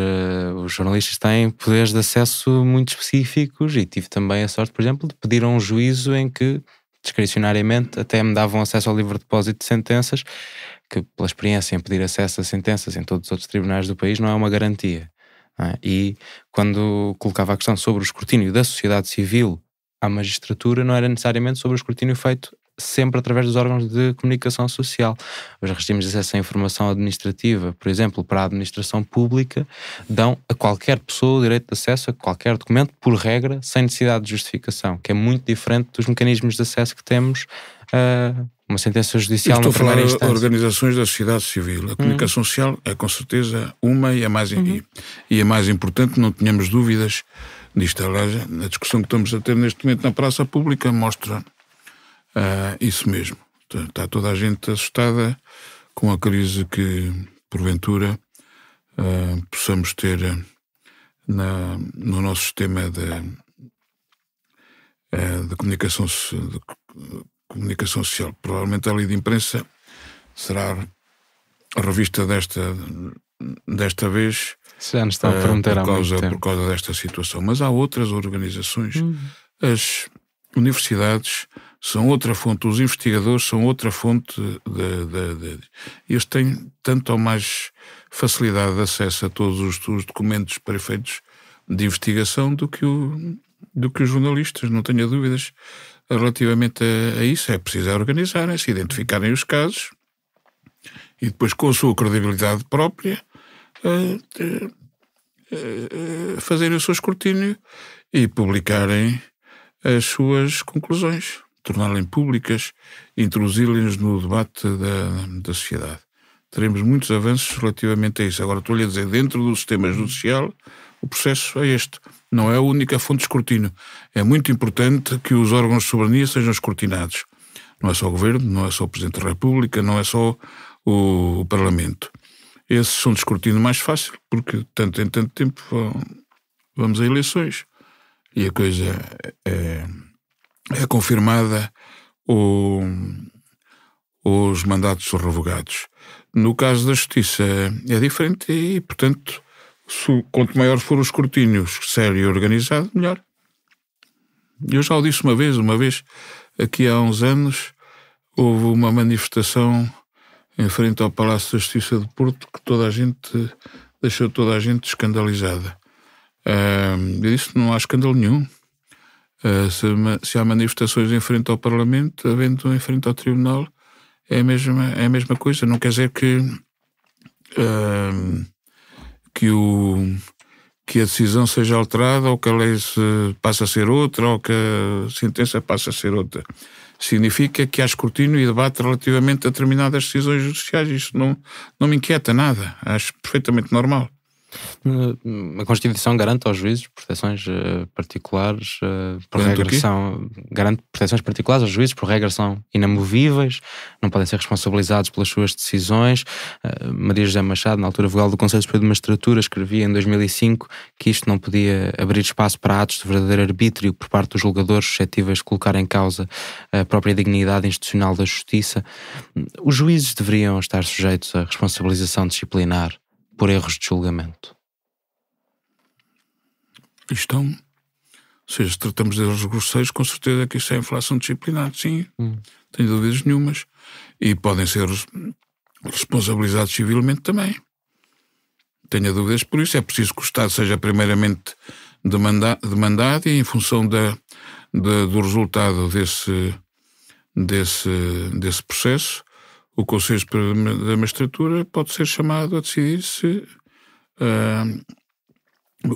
os jornalistas têm poderes de acesso muito específicos e tive também a sorte, por exemplo, de pedir a um juízo em que discricionariamente até me davam acesso ao livro de depósito de sentenças, que pela experiência em pedir acesso a sentenças em todos os outros tribunais do país não é uma garantia. Não é? E quando colocava a questão sobre o escrutínio da sociedade civil à magistratura, não era necessariamente sobre o escrutínio feito sempre através dos órgãos de comunicação social. Os regimes de acesso à informação administrativa, por exemplo, para a administração pública, dão a qualquer pessoa o direito de acesso a qualquer documento, por regra, sem necessidade de justificação, que é muito diferente dos mecanismos de acesso que temos a uma sentença judicial na primeira instância. Estou a falar de organizações da sociedade civil. A comunicação social é com certeza uma e a mais, e a mais importante, não tenhamos dúvidas disto. Aliás, a discussão que estamos a ter neste momento na praça pública mostra isso mesmo. Está toda a gente assustada com a crise que, porventura, possamos ter no nosso sistema de comunicação social. Provavelmente a lei de imprensa será revista desta vez já nos está a prometer por causa desta situação. Mas há outras organizações. As universidades são outra fonte, os investigadores são outra fonte. Eles têm tanto ou mais facilidade de acesso a todos os documentos para efeitos de investigação do que os jornalistas, não tenha dúvidas relativamente a isso. É preciso organizarem-se, identificarem os casos e depois, com a sua credibilidade própria, fazerem o seu escrutínio e publicarem as suas conclusões, torná-las públicas, introduzi-las no debate da sociedade. Teremos muitos avanços relativamente a isso. Agora, estou-lhe a dizer, dentro do sistema judicial, o processo é este. Não é a única fonte de escrutínio. É muito importante que os órgãos de soberania sejam escrutinados. Não é só o Governo, não é só o Presidente da República, não é só o Parlamento. Esses são de escrutínio mais fácil, porque tanto em tanto tempo vamos a eleições e a coisa é confirmada ou os mandatos são revogados. No caso da Justiça é diferente e, portanto, quanto maior for o escrutínio sério e organizado, melhor. Eu já o disse uma vez, aqui há uns anos, houve uma manifestação em frente ao Palácio da Justiça de Porto que deixou toda a gente escandalizada. Eu disse que não há escândalo nenhum. Se há manifestações em frente ao Parlamento, havendo em frente ao Tribunal, é a mesma coisa. Não quer dizer que a decisão seja alterada, ou que a lei passe a ser outra, ou que a sentença passe a ser outra. Significa que há escrutínio e debate relativamente a determinadas decisões judiciais. Isso não me inquieta nada. Acho perfeitamente normal. A Constituição garante aos juízes proteções particulares, por regra garante proteções particulares aos juízes, por regra são inamovíveis, não podem ser responsabilizados pelas suas decisões. Maria José Machado, na altura vogal do Conselho Superior de Magistratura, escrevia em 2005 que isto não podia abrir espaço para atos de verdadeiro arbítrio por parte dos julgadores suscetíveis de colocar em causa a própria dignidade institucional da justiça. Os juízes deveriam estar sujeitos à responsabilização disciplinar por erros de julgamento. Ou seja, se tratamos de erros grosseiros, com certeza que isso é infração disciplinar, sim, tenho dúvidas nenhumas. E podem ser responsabilizados civilmente também. Tenho dúvidas por isso. É preciso que o Estado seja primeiramente demandado e em função do resultado desse processo, o Conselho Superior da Magistratura pode ser chamado a decidir se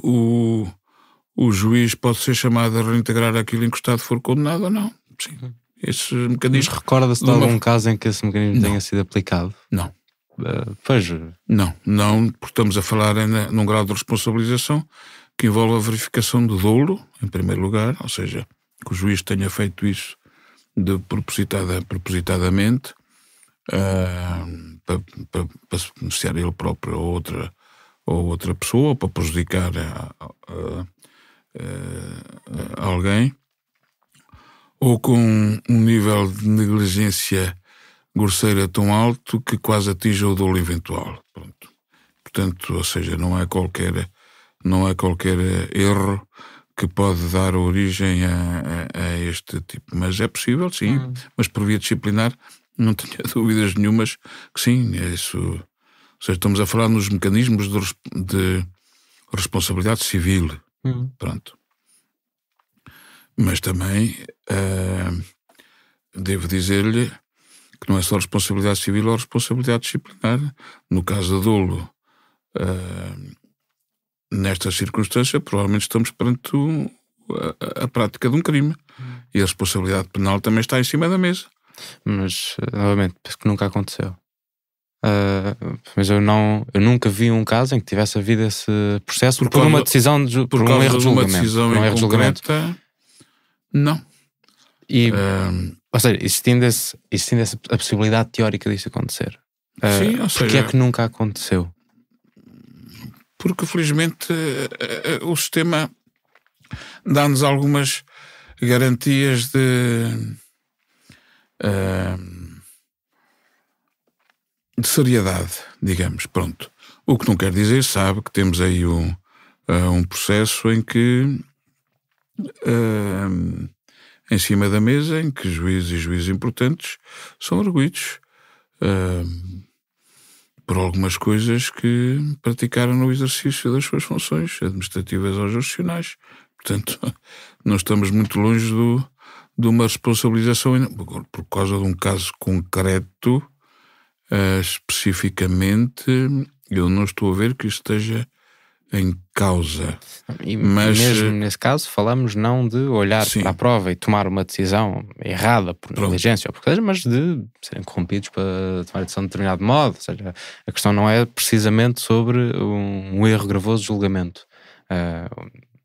o juiz pode ser chamado a reintegrar aquilo em que o Estado for condenado ou não. Sim. Esse mecanismo. Mas recorda-se de algum caso em que esse mecanismo tenha sido aplicado? Não. Pois. Não, porque estamos a falar num grau de responsabilização que envolve a verificação do dolo, em primeiro lugar, ou seja, que o juiz tenha feito isso propositadamente para beneficiar ele próprio ou outra pessoa, ou para prejudicar alguém, ou com um nível de negligência grosseira tão alto que quase atinja o dolo eventual. Pronto. Portanto, ou seja, não é qualquer erro que pode dar origem a este tipo. Mas é possível, sim, mas por via disciplinar não tenho dúvidas nenhumas que sim, é isso. Ou seja, estamos a falar nos mecanismos de responsabilidade civil. Pronto. Mas também devo dizer-lhe que não é só responsabilidade civil ou responsabilidade disciplinar. No caso do dolo, nesta circunstância, provavelmente estamos perante a prática de um crime. E a responsabilidade penal também está em cima da mesa. Mas, novamente, penso que nunca aconteceu. Mas eu nunca vi um caso em que tivesse havido esse processo por uma decisão por um erro de julgamento. Não. Ou seja, existindo a possibilidade teórica disso acontecer. Sim, ou seja, porque é que nunca aconteceu? Porque felizmente o sistema dá-nos algumas garantias de seriedade, digamos, pronto. O que não quer dizer, sabe, que temos aí um processo em que em cima da mesa, em que juízes e juízes importantes são arguidos por algumas coisas que praticaram no exercício das suas funções administrativas ou jurisdicionais. Portanto, não estamos muito longe de uma responsabilização por causa de um caso concreto. Especificamente, eu não estou a ver que isto esteja em causa. Mas mesmo nesse caso falamos não de olhar para a prova e tomar uma decisão errada por negligência ou por coisa, mas de serem corrompidos para tomar a decisão de determinado modo. Ou seja, a questão não é precisamente sobre um erro gravoso de julgamento,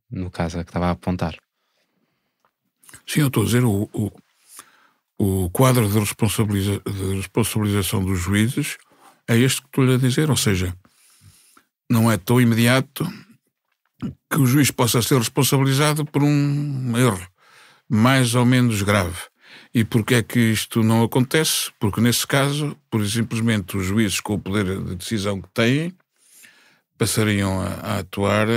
no caso a que estava a apontar. Sim, eu estou a dizer o quadro de responsabilização dos juízes é este que estou-lhe a dizer, ou seja, não é tão imediato que o juiz possa ser responsabilizado por um erro mais ou menos grave. E porquê é que isto não acontece? Porque nesse caso, por simplesmente os juízes com o poder de decisão que têm passariam a atuar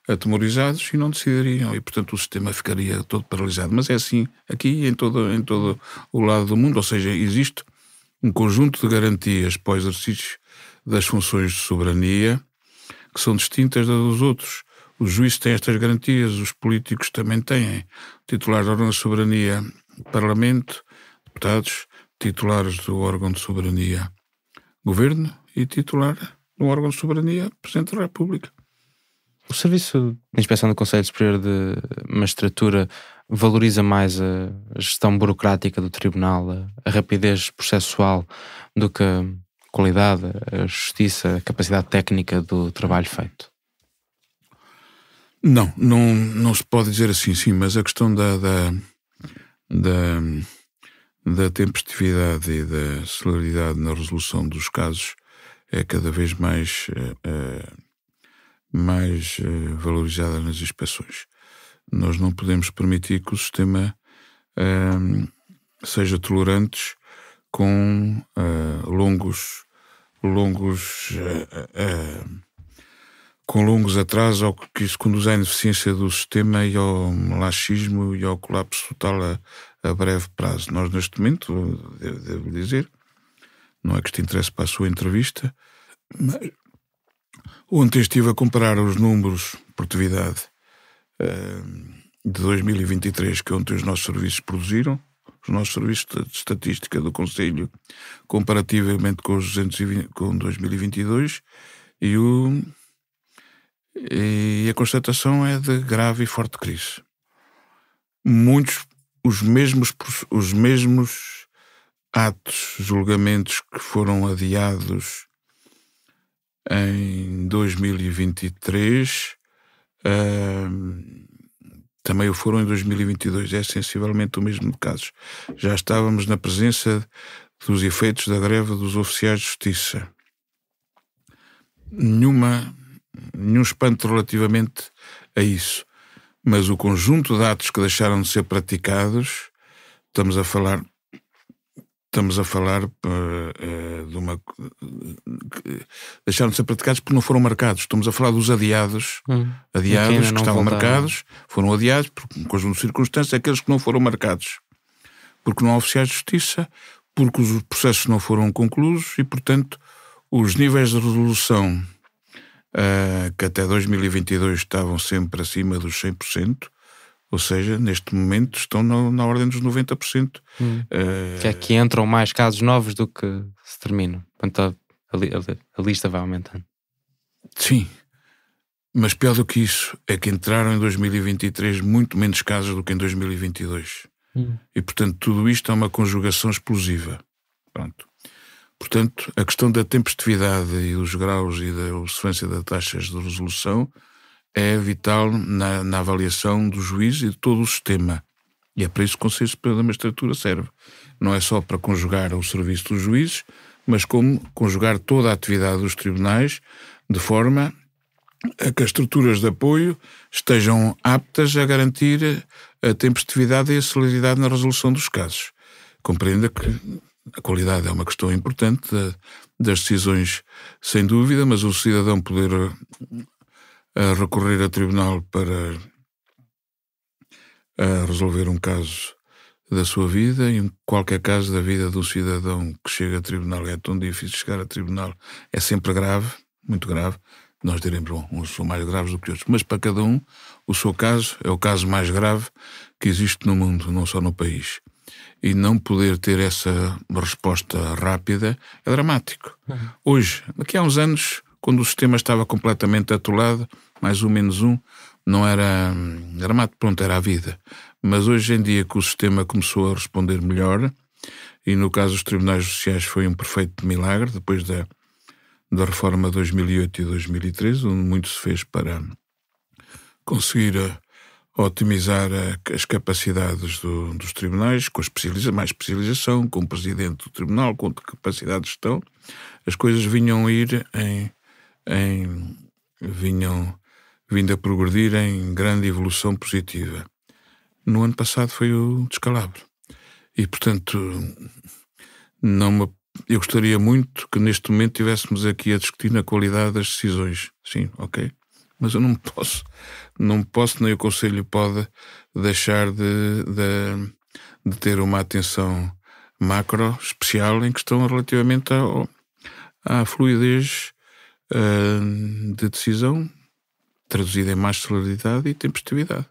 atemorizados e não decidiriam, e portanto o sistema ficaria todo paralisado. Mas é assim aqui e em todo o lado do mundo, ou seja, existe um conjunto de garantias para o exercício das funções de soberania que são distintas das dos outros. Os juízes têm estas garantias, os políticos também têm. Titulares do órgão de soberania, Parlamento, deputados, titulares do órgão de soberania, Governo, e titular do órgão de soberania, Presidente da República. O Serviço de Inspeção do Conselho Superior de Magistratura valoriza mais a gestão burocrática do Tribunal, a rapidez processual, do que a qualidade, a justiça, a capacidade técnica do trabalho feito? Não se pode dizer assim, sim, mas a questão da tempestividade e da celeridade na resolução dos casos é cada vez mais valorizada nas inspeções. Nós não podemos permitir que o sistema seja tolerante com longos atrasos, ao que isso conduz à ineficiência do sistema e ao laxismo e ao colapso total a breve prazo. Nós, neste momento, devo dizer, não é que isto interesse para a sua entrevista, mas ontem estive a comparar os números de produtividade de 2023 que ontem os nossos serviços produziram, os nossos serviços de estatística do Conselho, comparativamente com os 220, com 2022, e a constatação é de grave e forte crise. Os mesmos atos, julgamentos que foram adiados em 2023 também o foram em 2022. É sensivelmente o mesmo caso. Já estávamos na presença dos efeitos da greve dos oficiais de justiça. Nenhum espanto relativamente a isso. Mas o conjunto de atos que deixaram de ser praticados, estamos a falar deixaram de ser praticados porque não foram marcados. Estamos a falar dos adiados que estavam marcados, foram adiados por um conjunto de circunstâncias, aqueles que não foram marcados porque não há oficiais de justiça, porque os processos não foram concluídos e, portanto, os níveis de resolução que até 2022 estavam sempre acima dos 100%, ou seja, neste momento estão na ordem dos 90%. Que é que entram mais casos novos do que se terminam. Portanto, a lista vai aumentando. Sim, mas pior do que isso é que entraram em 2023 muito menos casos do que em 2022. E, portanto, tudo isto é uma conjugação explosiva. Pronto. Portanto, a questão da tempestividade e dos graus e da observância das taxas de resolução é vital na avaliação do juiz e de todo o sistema. E é para isso que o Conselho Superior da Magistratura serve. Não é só para conjugar o serviço dos juízes, mas como conjugar toda a atividade dos tribunais de forma a que as estruturas de apoio estejam aptas a garantir a tempestividade e a celeridade na resolução dos casos. Compreenda que a qualidade é uma questão importante das decisões, sem dúvida, mas o cidadão poder recorrer a tribunal para resolver um caso da sua vida, e em qualquer caso da vida do cidadão que chega a tribunal, é tão difícil chegar a tribunal, é sempre grave, muito grave. Nós diremos, bom, uns são mais graves do que outros, mas para cada um, o seu caso é o caso mais grave que existe no mundo, não só no país. E não poder ter essa resposta rápida é dramático. Hoje, daqui a uns anos, quando o sistema estava completamente atolado, mais um menos um, não era dramático, pronto, era a vida. Mas hoje em dia que o sistema começou a responder melhor, e no caso dos tribunais judiciais foi um perfeito milagre, depois da reforma de 2008 e 2013, onde muito se fez para conseguir otimizar as capacidades dos tribunais, com mais especialização, com o presidente do tribunal, com capacidade de gestão. As coisas vinham a ir vindo a progredir em grande evolução positiva. No ano passado foi o descalabro. E, portanto, eu gostaria muito que neste momento estivéssemos aqui a discutir na qualidade das decisões. Sim, ok. Mas eu não posso, nem o Conselho pode deixar de ter uma atenção macro, especial, em questão relativamente à fluidez de decisão, traduzida em mais celeridade e tempestividade.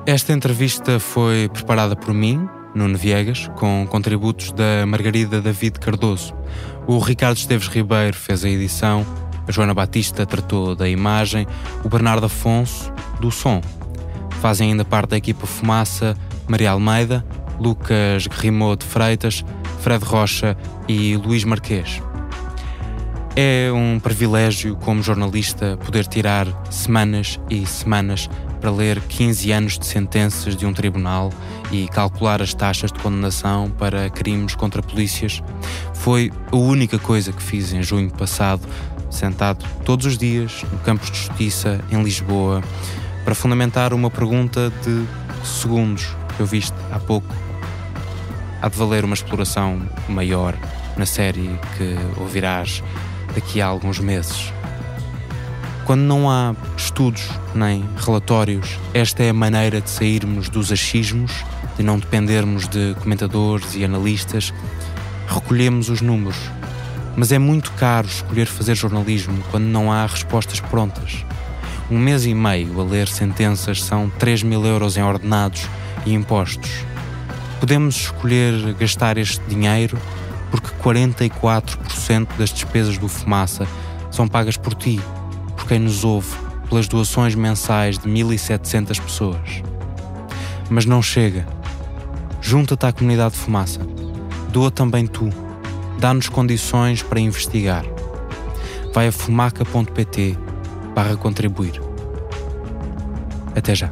Esta entrevista foi preparada por mim, Nuno Viegas, com contributos da Margarida David Cardoso. O Ricardo Esteves Ribeiro fez a edição, a Joana Batista tratou da imagem, o Bernardo Afonso do som. Fazem ainda parte da equipa Fumaça Maria Almeida, Lucas Guerrimot de Freitas, Fred Rocha e Luís Marquês. É um privilégio, como jornalista, poder tirar semanas e semanas para ler 15 anos de sentenças de um tribunal e calcular as taxas de condenação para crimes contra polícias. Foi a única coisa que fiz em junho passado, sentado todos os dias no Campos de Justiça, em Lisboa, para fundamentar uma pergunta de segundos que eu viste há pouco. Há de valer uma exploração maior na série que ouvirás daqui a alguns meses. Quando não há estudos nem relatórios, esta é a maneira de sairmos dos achismos, de não dependermos de comentadores e analistas. Recolhemos os números, mas é muito caro escolher fazer jornalismo quando não há respostas prontas. 1 mês e meio a ler sentenças são 3.000 euros em ordenados e impostos. Podemos escolher gastar este dinheiro porque 44% das despesas do Fumaça são pagas por ti, por quem nos ouve, pelas doações mensais de 1.700 pessoas. Mas não chega. Junta-te à comunidade Fumaça. Doa também tu. Dá-nos condições para investigar. Vai a fumaca.pt/contribuir. Até já.